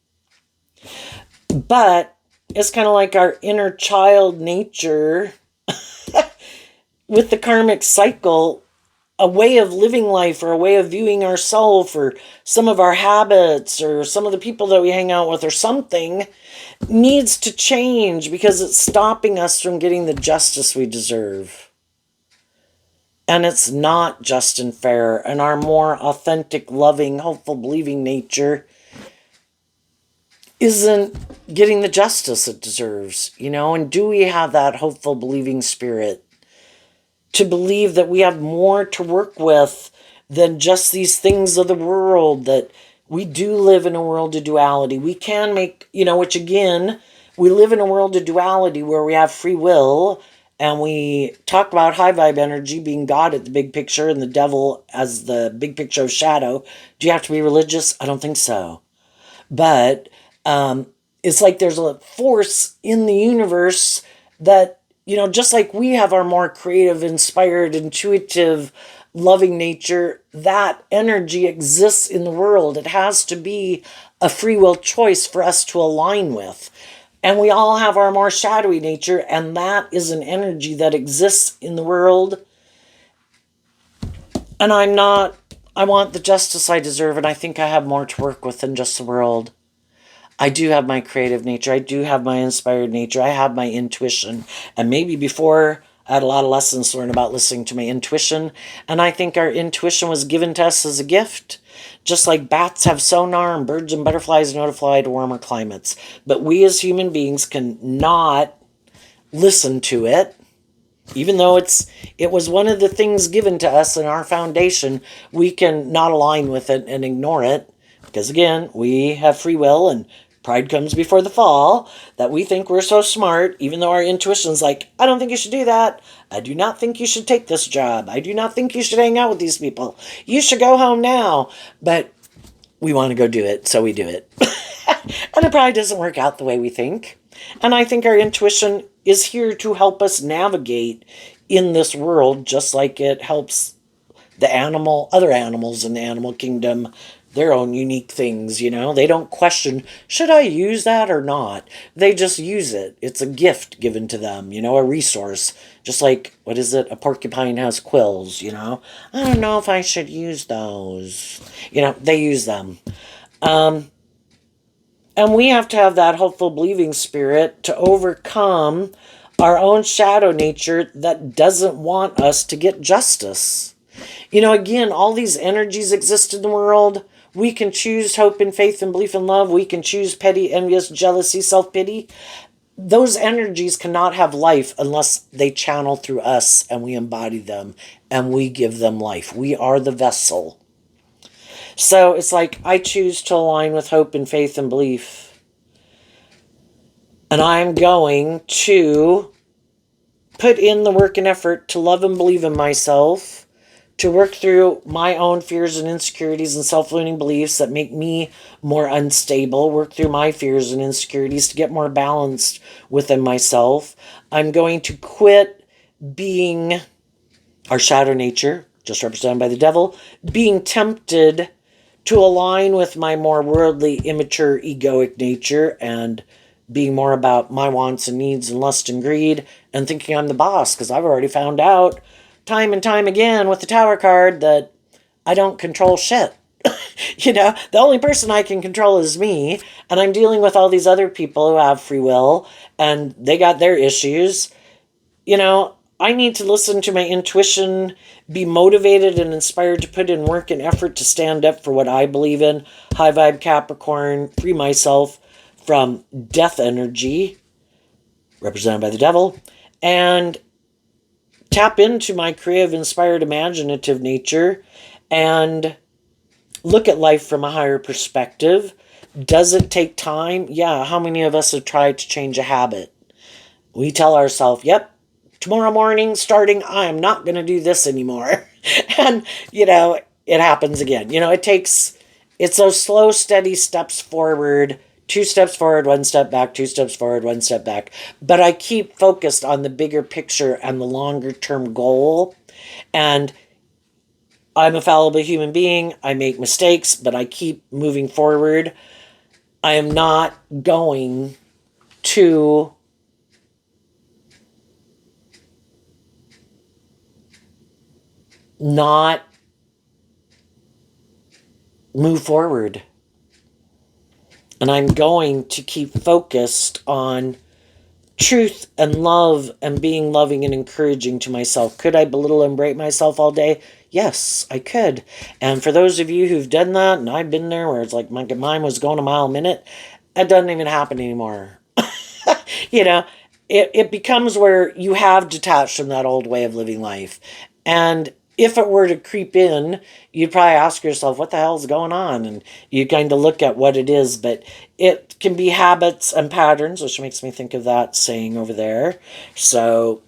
Speaker 1: But it's kind of like our inner child nature with the karmic cycle, a way of living life or a way of viewing ourselves or some of our habits or some of the people that we hang out with or something needs to change because it's stopping us from getting the justice we deserve. And it's not just and fair. And our more authentic, loving, hopeful, believing nature isn't getting the justice it deserves, And do we have that hopeful, believing spirit to believe that we have more to work with than just these things of the world, that we do live in a world of duality. We can make, which again, we live in a world of duality where we have free will. And we talk about high vibe energy being God at the big picture and the devil as the big picture of shadow. Do you have to be religious? I don't think so. But it's like there's a force in the universe that, just like we have our more creative, inspired, intuitive, loving nature, that energy exists in the world. It has to be a free will choice for us to align with. And we all have our more shadowy nature, and that is an energy that exists in the world. And I want the justice I deserve, and I think I have more to work with than just the world. I do have my creative nature. I do have my inspired nature. I have my intuition. And maybe before, I had a lot of lessons to learn about listening to my intuition. And I think our intuition was given to us as a gift. Just like bats have sonar and birds and butterflies know to fly to warmer climates. But we as human beings can not listen to it. Even though it was one of the things given to us in our foundation, we can not align with it and ignore it. Because again, we have free will and pride comes before the fall, that we think we're so smart, even though our intuition's like, I don't think you should do that. I do not think you should take this job. I do not think you should hang out with these people. You should go home now. But we want to go do it, so we do it. And it probably doesn't work out the way we think. And I think our intuition is here to help us navigate in this world, just like it helps other animals in the animal kingdom, their own unique things, They don't question, should I use that or not? They just use it. It's a gift given to them, a resource. Just like, what is it? A porcupine has quills, I don't know if I should use those. They use them. And we have to have that hopeful, believing spirit to overcome our own shadow nature that doesn't want us to get justice. Again, all these energies exist in the world. We can choose hope and faith and belief and love. We can choose petty, envious, jealousy, self-pity. Those energies cannot have life unless they channel through us and we embody them and we give them life. We are the vessel. So it's like, I choose to align with hope and faith and belief. And I'm going to put in the work and effort to love and believe in myself, to work through my own fears and insecurities and self-limiting beliefs that make me more unstable, work through my fears and insecurities to get more balanced within myself. I'm going to quit being our shadow nature, just represented by the devil, being tempted to align with my more worldly, immature, egoic nature and being more about my wants and needs and lust and greed and thinking I'm the boss, because I've already found out time and time again with the Tower card that I don't control shit. The only person I can control is me, and I'm dealing with all these other people who have free will and they got their issues. I need to listen to my intuition, be motivated and inspired to put in work and effort to stand up for what I believe in. High vibe Capricorn, free myself from death energy, represented by the devil, and tap into my creative, inspired, imaginative nature and look at life from a higher perspective. Does it take time? Yeah. How many of us have tried to change a habit? We tell ourselves, yep, tomorrow morning starting, I am not going to do this anymore. And, it happens again. It's those slow, steady steps forward, 2 steps forward, 1 step back, 2 steps forward, 1 step back. But I keep focused on the bigger picture and the longer term goal. And I'm a fallible human being. I make mistakes, but I keep moving forward. I am not going to not move forward. And I'm going to keep focused on truth and love and being loving and encouraging to myself. Could I belittle and berate myself all day? Yes, I could. And for those of you who've done that, and I've been there where it's like my mind was going a mile a minute, that doesn't even happen anymore. It becomes where you have detached from that old way of living life. And if it were to creep in, you'd probably ask yourself, what the hell's going on? And you kind of look at what it is, but it can be habits and patterns, which makes me think of that saying over there. So,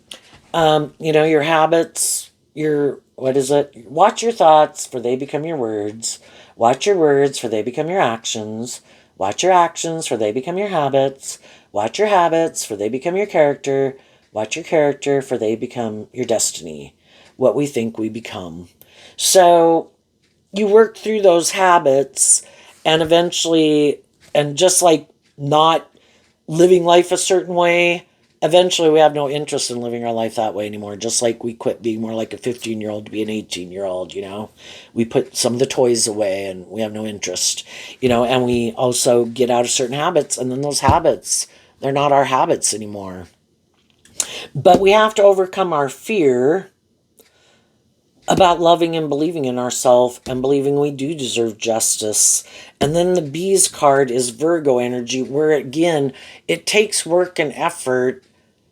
Speaker 1: your habits, what is it? Watch your thoughts, for they become your words. Watch your words, for they become your actions. Watch your actions, for they become your habits. Watch your habits, for they become your character. Watch your character, for they become your destiny. What we think we become. So you work through those habits and eventually, and just like not living life a certain way, eventually we have no interest in living our life that way anymore. Just like we quit being more like a 15-year-old to be an 18-year-old, We put some of the toys away and we have no interest, and we also get out of certain habits, and then those habits, they're not our habits anymore. But we have to overcome our fear about loving and believing in ourselves and believing we do deserve justice. And then the Bees card is Virgo energy, where again, it takes work and effort,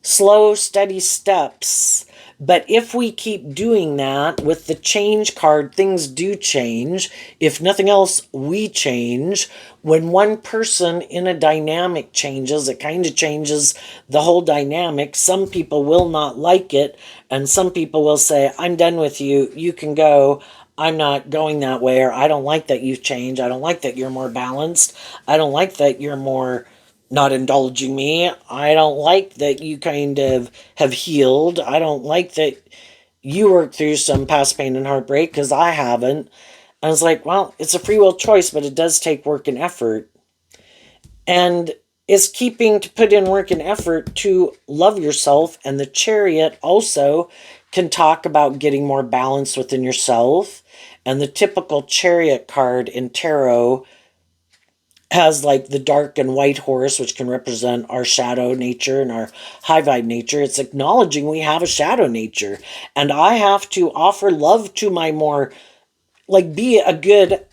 Speaker 1: slow, steady steps, But if we keep doing that with the change card, things do change. If nothing else, we change. When one person in a dynamic changes, it kind of changes the whole dynamic. Some people will not like it, and some people will say, I'm done with you. You can go. I'm not going that way, or I don't like that you've changed. I don't like that you're more balanced. I don't like that you're more not indulging me. I don't like that you kind of have healed. I don't like that you worked through some past pain and heartbreak because I haven't. I was like, well, it's a free will choice, but it does take work and effort. And it's keeping to put in work and effort to love yourself. And the Chariot also can talk about getting more balance within yourself. And the typical Chariot card in tarot has like the dark and white horse, which can represent our shadow nature and our high vibe nature. It's acknowledging we have a shadow nature. And I have to offer love to my more, like, be a good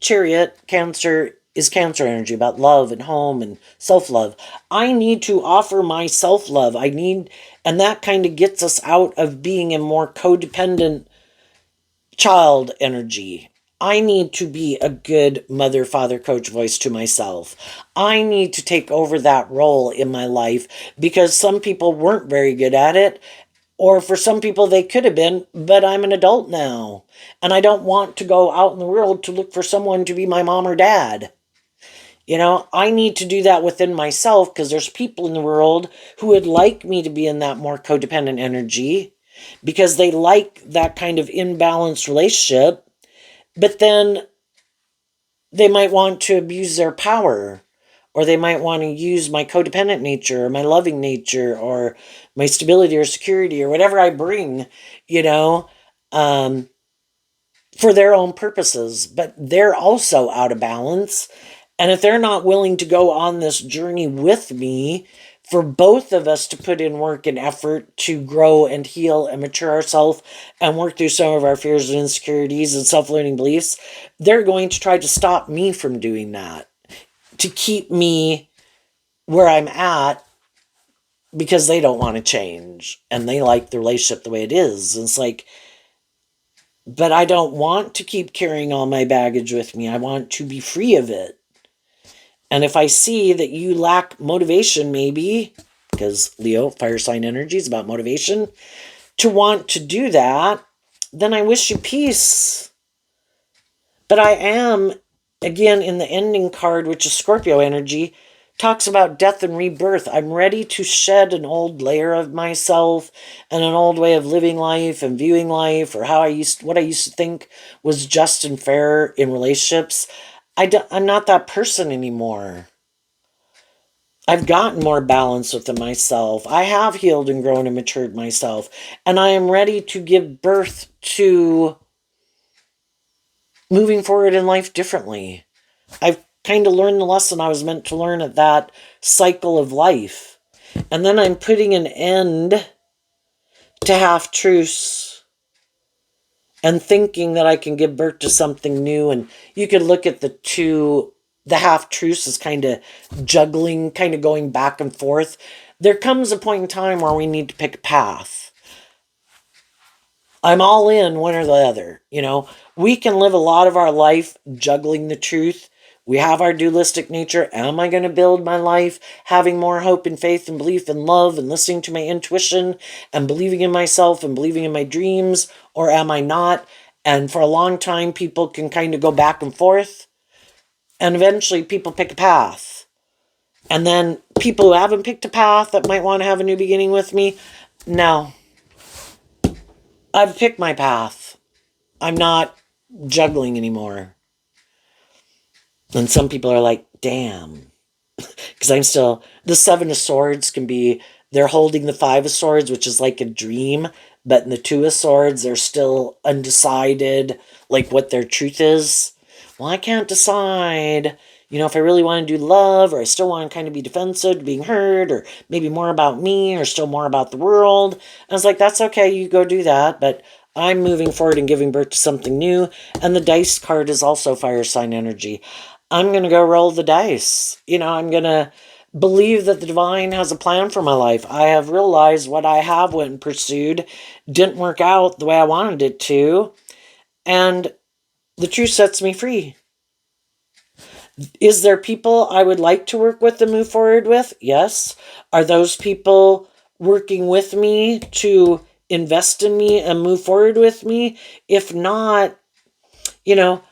Speaker 1: Chariot. Cancer is Cancer energy about love and home and self love. I need to offer my self love. And that kind of gets us out of being a more codependent child energy. I need to be a good mother, father, coach voice to myself. I need to take over that role in my life because some people weren't very good at it. Or for some people, they could have been, but I'm an adult now. And I don't want to go out in the world to look for someone to be my mom or dad. I need to do that within myself because there's people in the world who would like me to be in that more codependent energy because they like that kind of imbalanced relationship. But then they might want to abuse their power, or they might want to use my codependent nature or my loving nature or my stability or security or whatever I bring, for their own purposes. But they're also out of balance. And if they're not willing to go on this journey with me, for both of us to put in work and effort to grow and heal and mature ourselves and work through some of our fears and insecurities and self-limiting beliefs, they're going to try to stop me from doing that, to keep me where I'm at because they don't want to change and they like the relationship the way it is. And it's like, but I don't want to keep carrying all my baggage with me. I want to be free of it. And if I see that you lack motivation, maybe, because Leo, fire sign energy is about motivation, to want to do that, then I wish you peace. But I am, again, in the ending card, which is Scorpio energy, talks about death and rebirth. I'm ready to shed an old layer of myself and an old way of living life and viewing life, or what I used to think was just and fair in relationships. I'm not that person anymore. I've gotten more balance within myself. I have healed and grown and matured myself. And I am ready to give birth to moving forward in life differently. I've kind of learned the lesson I was meant to learn at that cycle of life. And then I'm putting an end to half-truths and thinking that I can give birth to something new. And you could look at the half-truths as kind of juggling, kind of going back and forth. There comes a point in time where we need to pick a path. I'm all in one or the other. We can live a lot of our life juggling the truth. We have our dualistic nature. Am I going to build my life having more hope and faith and belief and love and listening to my intuition and believing in myself and believing in my dreams, or am I not? And for a long time, people can kind of go back and forth. And eventually people pick a path. And then people who haven't picked a path that might want to have a new beginning with me, no. I've picked my path. I'm not juggling anymore. And some people are like, damn. Because I'm still, the Seven of Swords can be, they're holding the Five of Swords, which is like a dream. But in the Two of Swords, they're still undecided, like what their truth is. Well, I can't decide, if I really want to do love, or I still want to kind of be defensive, being heard, or maybe more about me, or still more about the world. And I was like, that's okay, you go do that, but I'm moving forward and giving birth to something new. And the dice card is also fire sign energy. I'm going to go roll the dice. I'm going to believe that the divine has a plan for my life. I have realized what I have went and pursued didn't work out the way I wanted it to, and the truth sets me free. Is there people I would like to work with and move forward with? Yes. Are those people working with me to invest in me and move forward with me? If not, you know,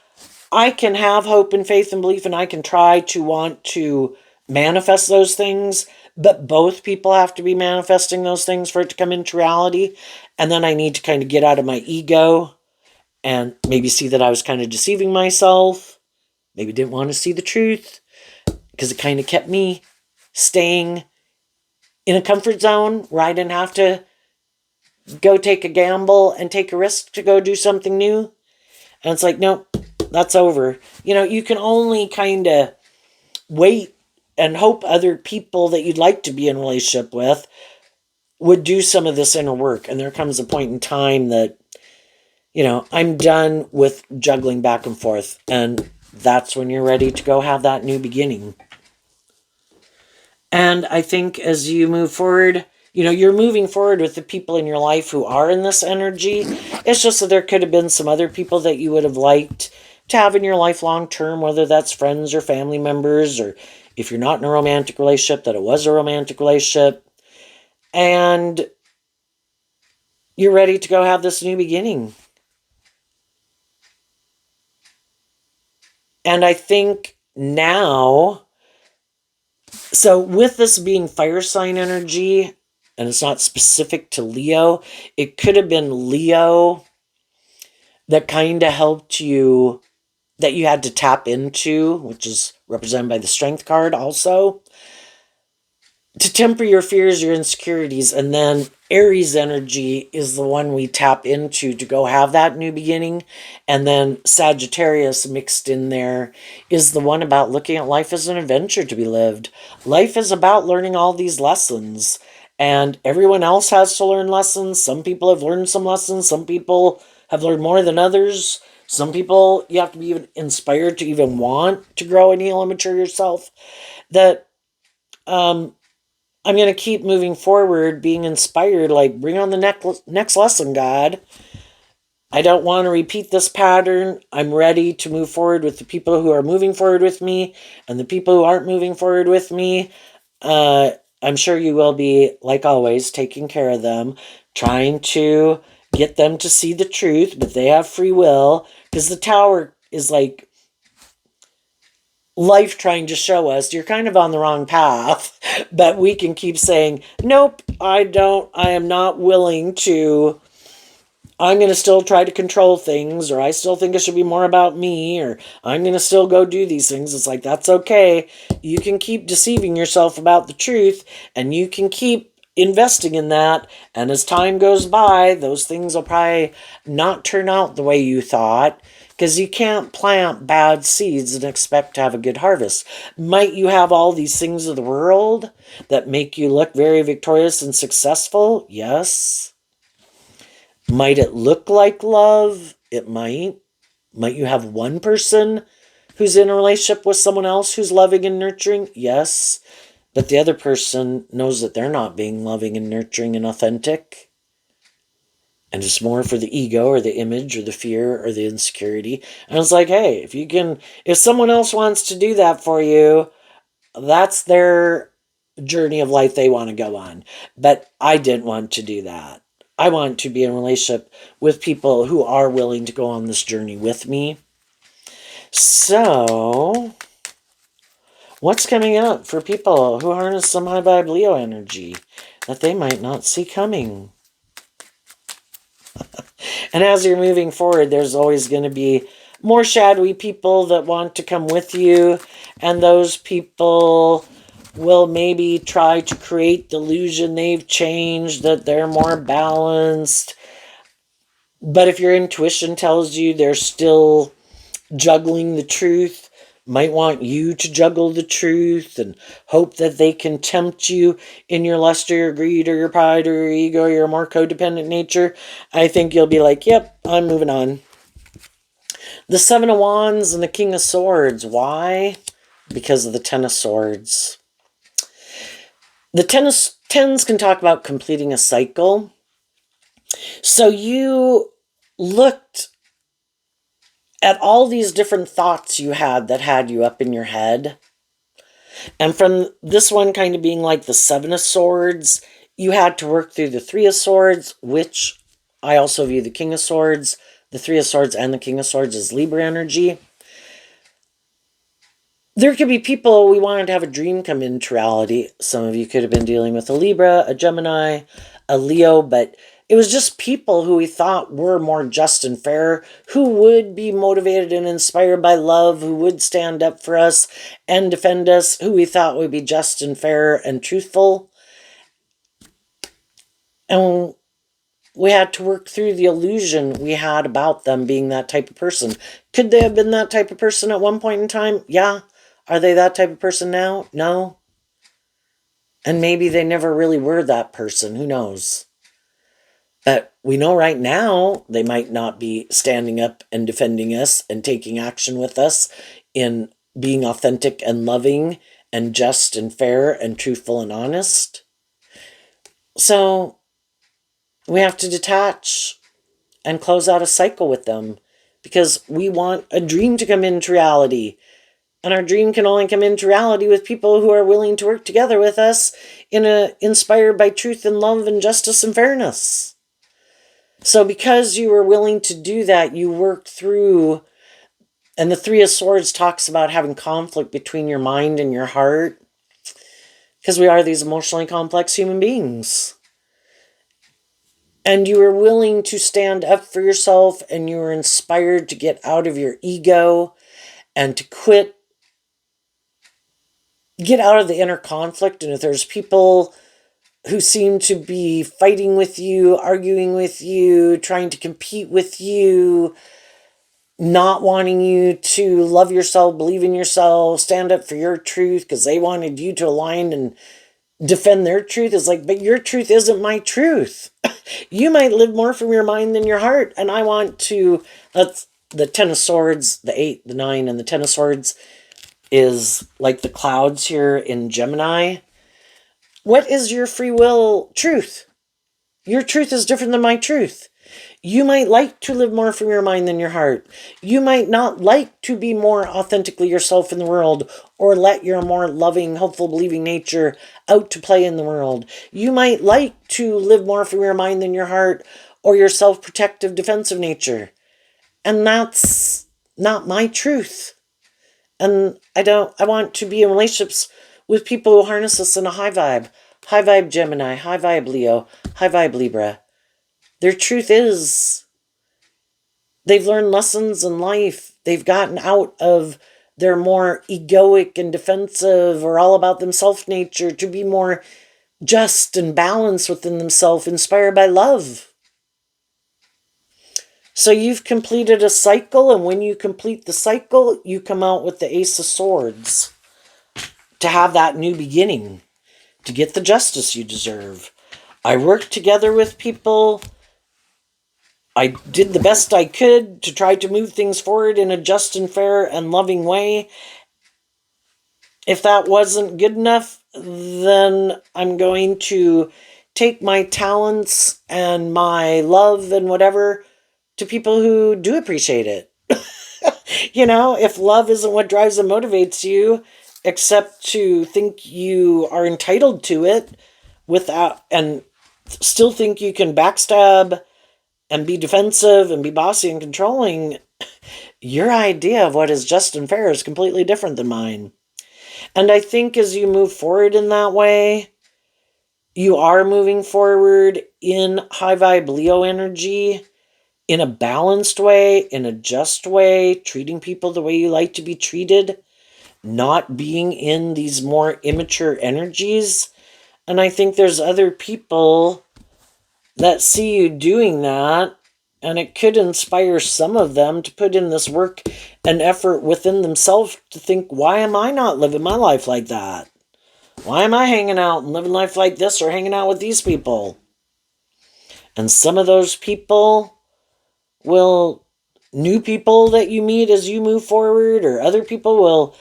Speaker 1: I can have hope and faith and belief, and I can try to want to manifest those things, but both people have to be manifesting those things for it to come into reality. And then I need to kind of get out of my ego and maybe see that I was kind of deceiving myself. Maybe didn't want to see the truth because it kind of kept me staying in a comfort zone where I didn't have to go take a gamble and take a risk to go do something new. And it's like, nope, that's over. You can only kind of wait and hope other people that you'd like to be in a relationship with would do some of this inner work. And there comes a point in time that, I'm done with juggling back and forth. And that's when you're ready to go have that new beginning. And I think as you move forward, you're moving forward with the people in your life who are in this energy. It's just that there could have been some other people that you would have liked to have in your life long term, whether that's friends or family members, or if you're not in a romantic relationship, that it was a romantic relationship. And you're ready to go have this new beginning. And I think now, so with this being fire sign energy, and it's not specific to Leo, it could have been Leo that kind of helped you, that you had to tap into, which is represented by the Strength card also, to temper your fears, your insecurities. And then Aries energy is the one we tap into to go have that new beginning. And then Sagittarius mixed in there is the one about looking at life as an adventure to be lived. Life is about learning all these lessons. And everyone else has to learn lessons. Some people have learned some lessons. Some people have learned more than others. Some people, you have to be even inspired to even want to grow and heal and mature yourself. That I'm going to keep moving forward, being inspired, like, bring on the next lesson, God. I don't want to repeat this pattern. I'm ready to move forward with the people who are moving forward with me, and the people who aren't moving forward with me. I'm sure you will be, like always, taking care of them, trying to get them to see the truth, but they have free will, because the Tower is like life trying to show us you're kind of on the wrong path, but we can keep saying, nope, I am not willing to, I'm going to still try to control things, or I still think it should be more about me, or I'm going to still go do these things. It's like, that's okay. You can keep deceiving yourself about the truth, and you can keep investing in that. And as time goes by, those things will probably not turn out the way you thought, because you can't plant bad seeds and expect to have a good harvest. Might you have all these things of the world that make you look very victorious and successful? Yes. Might it look like love? It might. Might you have one person who's in a relationship with someone else who's loving and nurturing? Yes. But the other person knows that they're not being loving and nurturing and authentic. And it's more for the ego or the image or the fear or the insecurity. And it's like, hey, if someone else wants to do that for you, that's their journey of life they want to go on. But I didn't want to do that. I want to be in a relationship with people who are willing to go on this journey with me. So, what's coming up for people who harness some high vibe Leo energy that they might not see coming? And as you're moving forward, there's always going to be more shadowy people that want to come with you. And those people will maybe try to create the illusion they've changed, that they're more balanced. But if your intuition tells you they're still juggling the truth, might want you to juggle the truth and hope that they can tempt you in your lust or your greed or your pride or your ego or your more codependent nature, I think you'll be like, yep, I'm moving on. The Seven of Wands and the King of Swords. Why? Because of the Ten of Swords. The tens can talk about completing a cycle. So you looked at all these different thoughts you had that had you up in your head. And from this one kind of being like the Seven of Swords, you had to work through the Three of Swords, which I also view the King of Swords, the Three of Swords, and the King of Swords as Libra energy. There could be people we wanted to have a dream come into reality. Some of you could have been dealing with a Libra, a Gemini, a Leo, but it was just people who we thought were more just and fair, who would be motivated and inspired by love, who would stand up for us and defend us, who we thought would be just and fair and truthful. And we had to work through the illusion we had about them being that type of person. Could they have been that type of person at one point in time? Yeah. Are they that type of person now? No. And maybe they never really were that person. Who knows? But we know right now they might not be standing up and defending us and taking action with us in being authentic and loving and just and fair and truthful and honest. So we have to detach and close out a cycle with them because we want a dream to come into reality. And our dream can only come into reality with people who are willing to work together with us inspired by truth and love and justice and fairness. So because you were willing to do that, you worked through, and the Three of Swords talks about having conflict between your mind and your heart, because we are these emotionally complex human beings. And you were willing to stand up for yourself, and you were inspired to get out of your ego and to get out of the inner conflict. And if there's people who seem to be fighting with you, arguing with you, trying to compete with you, not wanting you to love yourself, believe in yourself, stand up for your truth because they wanted you to align and defend their truth, is like, but your truth isn't my truth. You might live more from your mind than your heart. And I want to, that's the Ten of Swords, the 8, the 9, and the Ten of Swords is like the clouds here in Gemini. What is your free will truth? Your truth is different than my truth. You might like to live more from your mind than your heart. You might not like to be more authentically yourself in the world or let your more loving, hopeful, believing nature out to play in the world. You might like to live more from your mind than your heart or your self-protective, defensive nature. And that's not my truth. And I want to be in relationships with people who harness us in a high vibe Gemini, high vibe Leo, high vibe Libra. Their truth is they've learned lessons in life. They've gotten out of their more egoic and defensive or all about themselves nature to be more just and balanced within themselves, inspired by love. So you've completed a cycle, and when you complete the cycle, you come out with the Ace of Swords to have that new beginning, to get the justice you deserve. I worked together with people. I did the best I could to try to move things forward in a just and fair and loving way. If that wasn't good enough, then I'm going to take my talents and my love and whatever to people who do appreciate it. If love isn't what drives and motivates you, except to think you are entitled to it and still think you can backstab and be defensive and be bossy and controlling, your idea of what is just and fair is completely different than mine. And I think as you move forward in that way, you are moving forward in high vibe Leo energy, in a balanced way, in a just way, treating people the way you like to be treated, not being in these more immature energies. And I think there's other people that see you doing that, and it could inspire some of them to put in this work and effort within themselves to think, why am I not living my life like that? Why am I hanging out and living life like this or hanging out with these people? And some of those people new people that you meet as you move forward, or other people will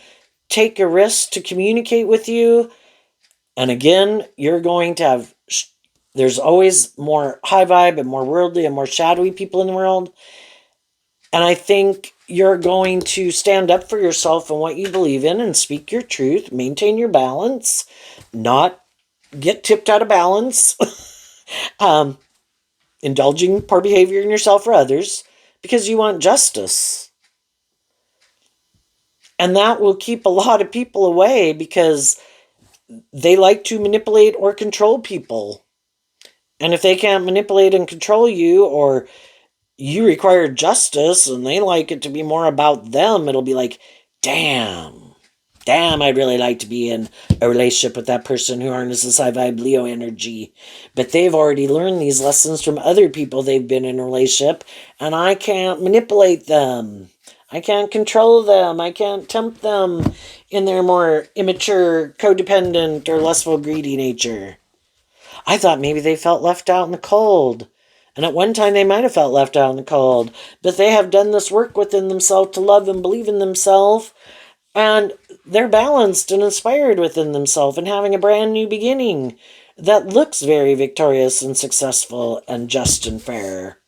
Speaker 1: take a risk to communicate with you. And again, you're going to have, there's always more high vibe and more worldly and more shadowy people in the world. And I think you're going to stand up for yourself and what you believe in and speak your truth, maintain your balance, not get tipped out of balance, um, indulging poor behavior in yourself or others because you want justice. And that will keep a lot of people away because they like to manipulate or control people. And if they can't manipulate and control you, or you require justice and they like it to be more about them, it'll be like, damn, I'd really like to be in a relationship with that person who harnesses high vibe Leo energy. But they've already learned these lessons from other people they've been in a relationship, and I can't manipulate them. I can't control them. I can't tempt them in their more immature, codependent, or lustful, greedy nature. I thought maybe they felt left out in the cold. And at one time they might have felt left out in the cold. But they have done this work within themselves to love and believe in themselves. And they're balanced and inspired within themselves and having a brand new beginning that looks very victorious and successful and just and fair.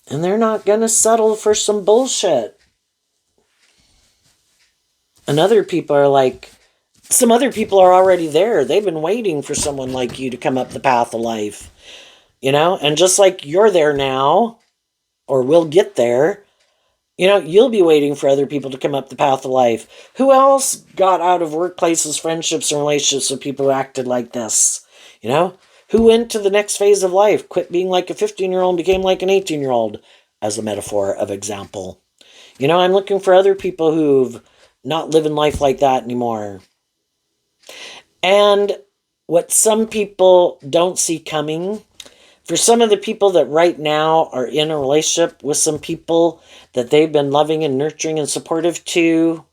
Speaker 1: And they're not going to settle for some bullshit. And other people are like, some other people are already there. They've been waiting for someone like you to come up the path of life. You know, and just like you're there now, or will get there, you know, you'll be waiting for other people to come up the path of life. Who else got out of workplaces, friendships, and relationships with people who acted like this? You know, who went to the next phase of life, quit being like a 15-year-old and became like an 18-year-old, as a metaphor of example. You know, I'm looking for other people who've not living life like that anymore. And what some people don't see coming, for some of the people that right now are in a relationship with some people that they've been loving and nurturing and supportive to,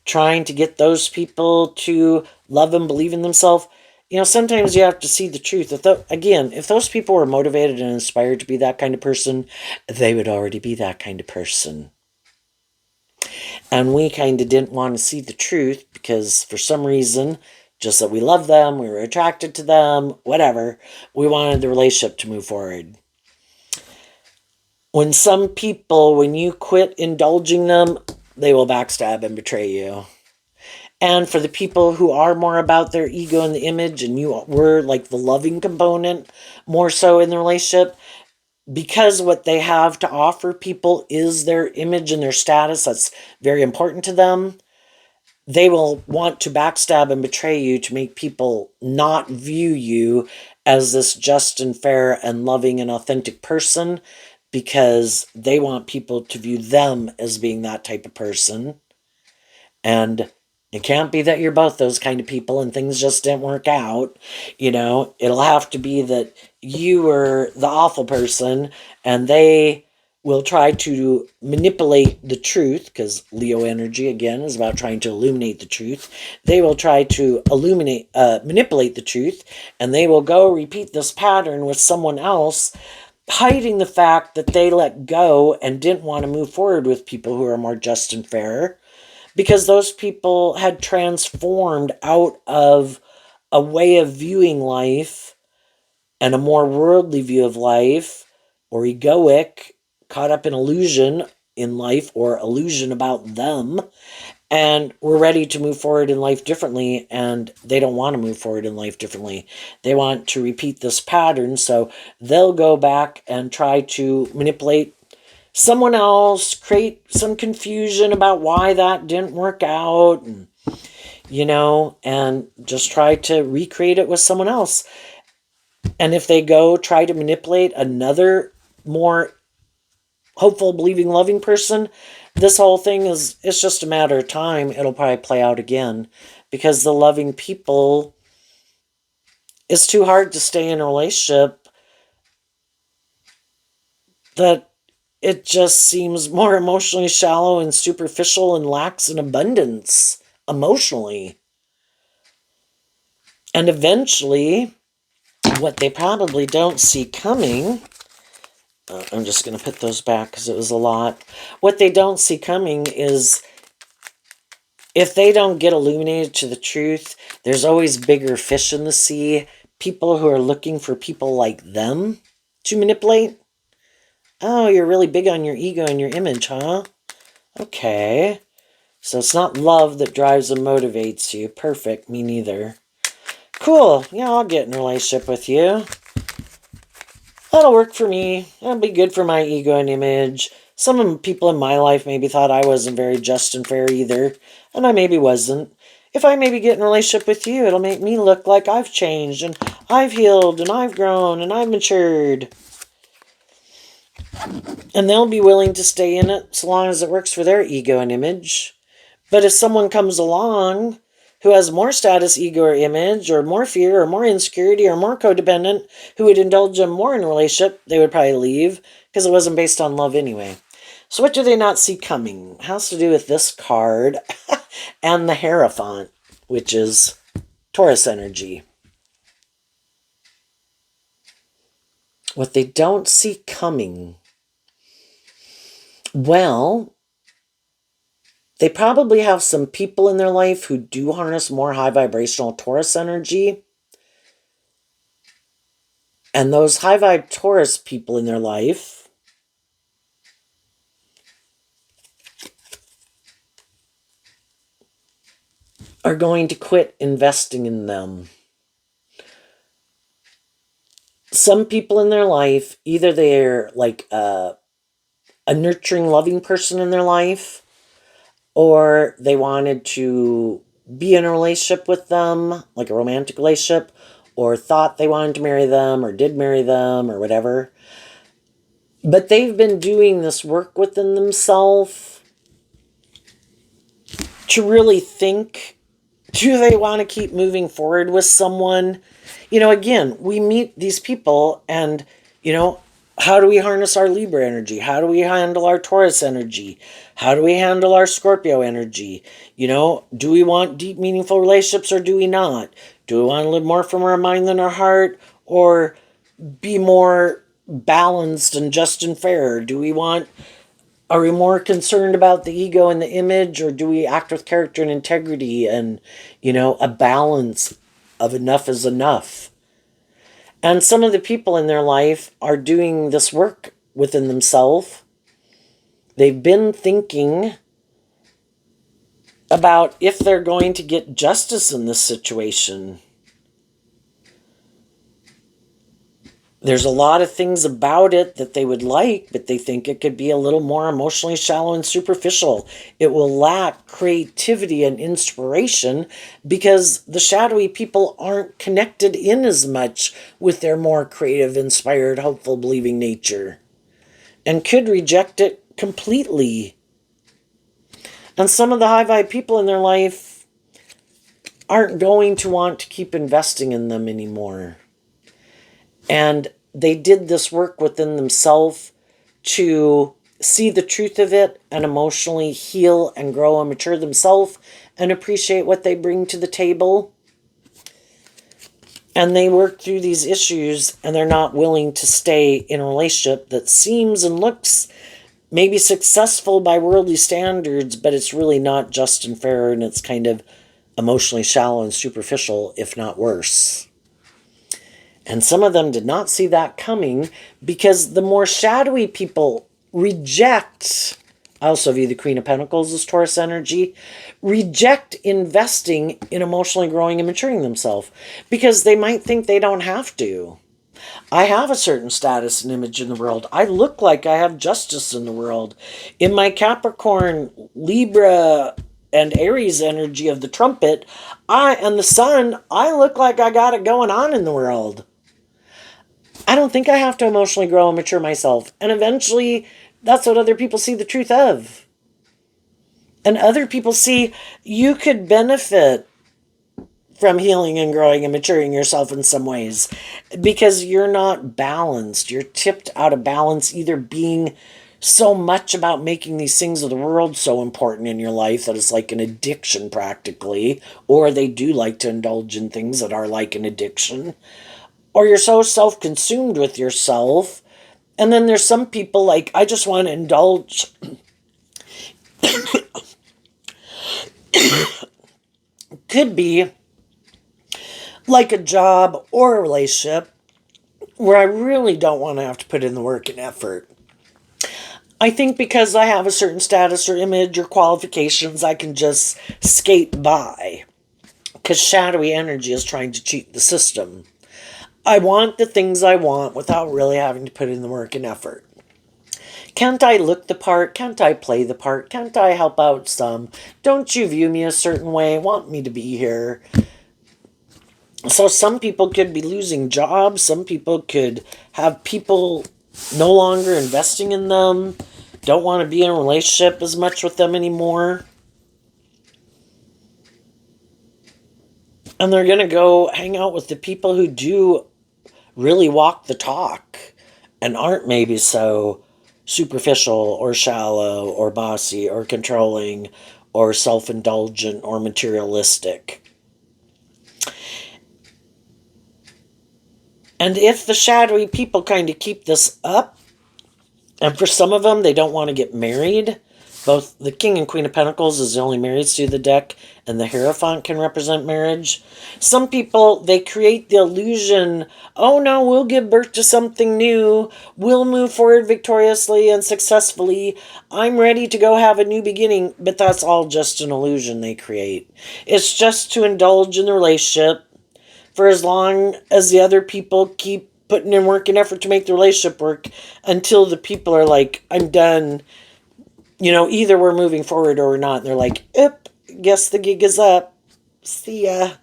Speaker 1: trying to get those people to love and believe in themselves, you know, sometimes you have to see the truth. If those people were motivated and inspired to be that kind of person, they would already be that kind of person. And we kind of didn't want to see the truth because for some reason, just that we love them, we were attracted to them, whatever, we wanted the relationship to move forward. When some people, when you quit indulging them, they will backstab and betray you. And for the people who are more about their ego and the image, and you were like the loving component more so in the relationship, because what they have to offer people is their image and their status, that's very important to them, they will want to backstab and betray you to make people not view you as this just and fair and loving and authentic person, because they want people to view them as being that type of person. And it can't be that you're both those kind of people and things just didn't work out. You know, it'll have to be that you were the awful person and they will try to manipulate the truth, because Leo energy, again, is about trying to illuminate the truth. They will try to manipulate the truth, and they will go repeat this pattern with someone else, hiding the fact that they let go and didn't want to move forward with people who are more just and fair, because those people had transformed out of a way of viewing life and a more worldly view of life, or egoic, caught up in illusion in life or illusion about them, and we're ready to move forward in life differently, and they don't want to move forward in life differently. They want to repeat this pattern, so they'll go back and try to manipulate someone else, create some confusion about why that didn't work out, and, you know, and just try to recreate it with someone else. And if they go try to manipulate another more hopeful, believing, loving person, this whole thing it's just a matter of time. It'll probably play out again, because the loving people, it's too hard to stay in a relationship that it just seems more emotionally shallow and superficial and lacks in abundance emotionally. And eventually, what they probably don't see coming, I'm just going to put those back because it was a lot. What they don't see coming is if they don't get illuminated to the truth, there's always bigger fish in the sea, people who are looking for people like them to manipulate. Oh, you're really big on your ego and your image, huh? Okay. So it's not love that drives and motivates you. Perfect. Me neither. Cool. Yeah, I'll get in a relationship with you. That'll work for me. That'll be good for my ego and image. Some of the people in my life maybe thought I wasn't very just and fair either, and I maybe wasn't. If I maybe get in a relationship with you, it'll make me look like I've changed, and I've healed, and I've grown, and I've matured. And they'll be willing to stay in it so long as it works for their ego and image. But if someone comes along who has more status, ego, or image, or more fear, or more insecurity, or more codependent, who would indulge them more in a relationship, they would probably leave because it wasn't based on love anyway. So what do they not see coming? It has to do with this card and the Hierophant, which is Taurus energy. What they don't see coming. Well, they probably have some people in their life who do harness more high vibrational Taurus energy. And those high vibe Taurus people in their life are going to quit investing in them. Some people in their life, either they're like a nurturing, loving person in their life, or they wanted to be in a relationship with them, like a romantic relationship, or thought they wanted to marry them, or did marry them, or whatever. But they've been doing this work within themselves to really think, do they want to keep moving forward with someone? You know, again, we meet these people and, you know, how do we harness our Libra energy? How do we handle our Taurus energy? How do we handle our Scorpio energy? You know, do we want deep, meaningful relationships or do we not? Do we want to live more from our mind than our heart, or be more balanced and just and fair? Are we more concerned about the ego and the image, or do we act with character and integrity and, you know, a balance of enough is enough? And some of the people in their life are doing this work within themselves. They've been thinking about if they're going to get justice in this situation. There's a lot of things about it that they would like, but they think it could be a little more emotionally shallow and superficial. It will lack creativity and inspiration because the shadowy people aren't connected in as much with their more creative, inspired, hopeful, believing nature, and could reject it completely. And some of the high vibe people in their life aren't going to want to keep investing in them anymore. And they did this work within themselves to see the truth of it and emotionally heal and grow and mature themselves and appreciate what they bring to the table. And they work through these issues and they're not willing to stay in a relationship that seems and looks maybe successful by worldly standards, but it's really not just and fair, and it's kind of emotionally shallow and superficial, if not worse. And some of them did not see that coming because the more shadowy people reject, I also view the Queen of Pentacles as Taurus energy, reject investing in emotionally growing and maturing themselves because they might think they don't have to. I have a certain status and image in the world. I look like I have justice in the world. In my Capricorn, Libra, and Aries energy of the trumpet, and the sun, I look like I got it going on in the world. I don't think I have to emotionally grow and mature myself. And eventually, that's what other people see the truth of. And other people see you could benefit from healing and growing and maturing yourself in some ways because you're not balanced. You're tipped out of balance, either being so much about making these things of the world so important in your life that it's like an addiction practically, or they do like to indulge in things that are like an addiction. Or you're so self-consumed with yourself. And then there's some people like, I just want to indulge could be like a job or a relationship where I really don't want to have to put in the work and effort. I think because I have a certain status or image or qualifications, I can just skate by. Because shadowy energy is trying to cheat the system. I want the things I want without really having to put in the work and effort. Can't I look the part? Can't I play the part? Can't I help out some? Don't you view me a certain way? Want me to be here? So some people could be losing jobs. Some people could have people no longer investing in them. Don't want to be in a relationship as much with them anymore. And they're going to go hang out with the people who do really walk the talk and aren't maybe so superficial or shallow or bossy or controlling or self-indulgent or materialistic. And if the shadowy people kind of keep this up, and for some of them, they don't want to get married. Both the King and Queen of Pentacles is the only married to the deck, and the Hierophant can represent marriage. Some people, they create the illusion, oh no, we'll give birth to something new. We'll move forward victoriously and successfully. I'm ready to go have a new beginning. But that's all just an illusion they create. It's just to indulge in the relationship for as long as the other people keep putting in work and effort to make the relationship work until the people are like, I'm done. You know, either we're moving forward or we're not. And they're like, yep, guess the gig is up. See ya.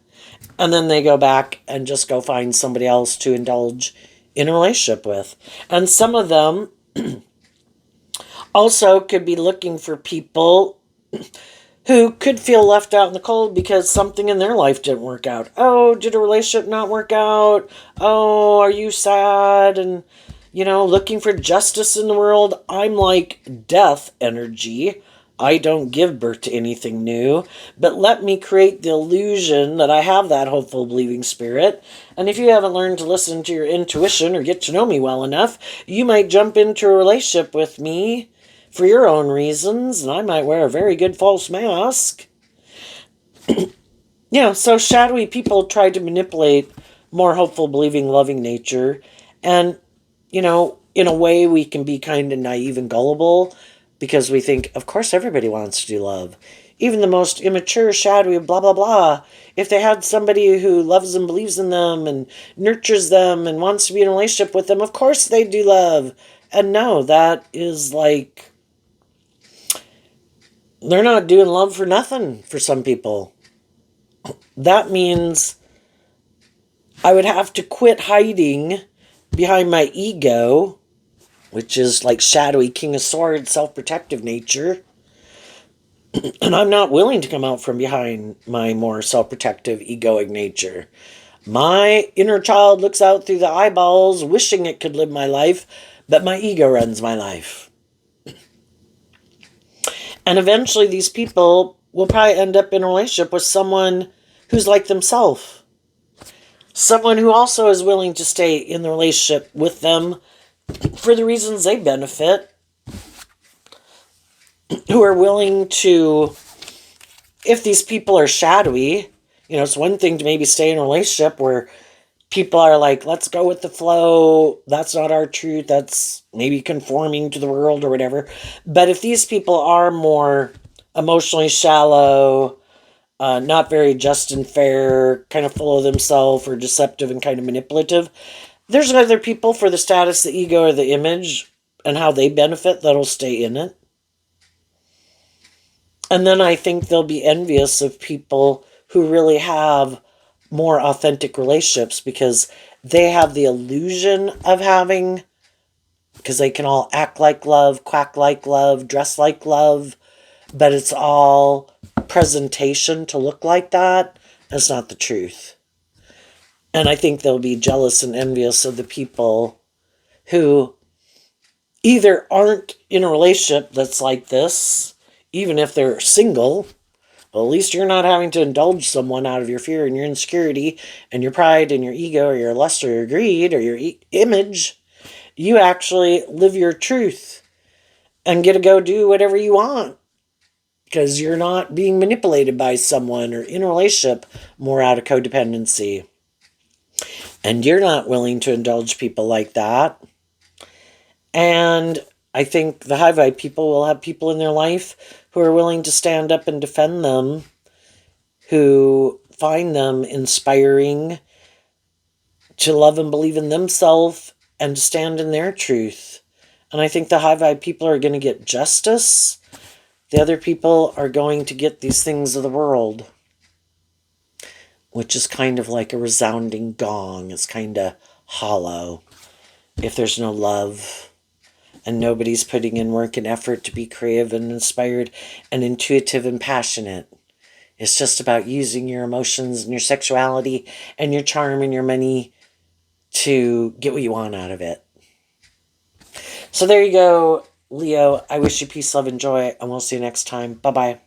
Speaker 1: And then they go back and just go find somebody else to indulge in a relationship with. And some of them also could be looking for people who could feel left out in the cold because something in their life didn't work out. Oh, did a relationship not work out? Oh, are you sad? And, you know, looking for justice in the world. I'm like death energy. I don't give birth to anything new, but let me create the illusion that I have that hopeful, believing spirit. And if you haven't learned to listen to your intuition or get to know me well enough, you might jump into a relationship with me for your own reasons, and I might wear a very good false mask. So shadowy people try to manipulate more hopeful, believing, loving nature. And, in a way we can be kind of naive and gullible because we think, of course, everybody wants to do love. Even the most immature, shadowy, blah, blah, blah. If they had somebody who loves them, believes in them, and nurtures them, and wants to be in a relationship with them, of course they do love. And no, that is like, they're not doing love for nothing for some people. That means I would have to quit hiding behind my ego, which is like shadowy King of Swords, self-protective nature. And I'm not willing to come out from behind my more self-protective, egoic nature. My inner child looks out through the eyeballs, wishing it could live my life, but my ego runs my life. And eventually these people will probably end up in a relationship with someone who's like themselves. Someone who also is willing to stay in the relationship with them for the reasons they benefit. Who are willing to, if these people are shadowy, it's one thing to maybe stay in a relationship where people are like, let's go with the flow. That's not our truth. That's maybe conforming to the world or whatever. But if these people are more emotionally shallow, not very just and fair, kind of full of themselves or deceptive and kind of manipulative, there's other people for the status, the ego, or the image and how they benefit that'll stay in it. And then I think they'll be envious of people who really have more authentic relationships because they have the illusion of having, because they can all act like love, quack like love, dress like love, but it's all presentation to look like that. That's not the truth. And I think they'll be jealous and envious of the people who either aren't in a relationship that's like this, even if they're single. Well, at least you're not having to indulge someone out of your fear and your insecurity and your pride and your ego or your lust or your greed or your image. You actually live your truth and get to go do whatever you want. because you're not being manipulated by someone or in a relationship more out of codependency. And you're not willing to indulge people like that. And I think the high vibe people will have people in their life who are willing to stand up and defend them, who find them inspiring to love and believe in themselves and to stand in their truth. And I think the high vibe people are going to get justice. The other people are going to get these things of the world, which is kind of like a resounding gong. It's kind of hollow if there's no love and nobody's putting in work and effort to be creative and inspired and intuitive and passionate. It's just about using your emotions and your sexuality and your charm and your money to get what you want out of it. So there you go, Leo. I wish you peace, love, and joy, and we'll see you next time. Bye-bye.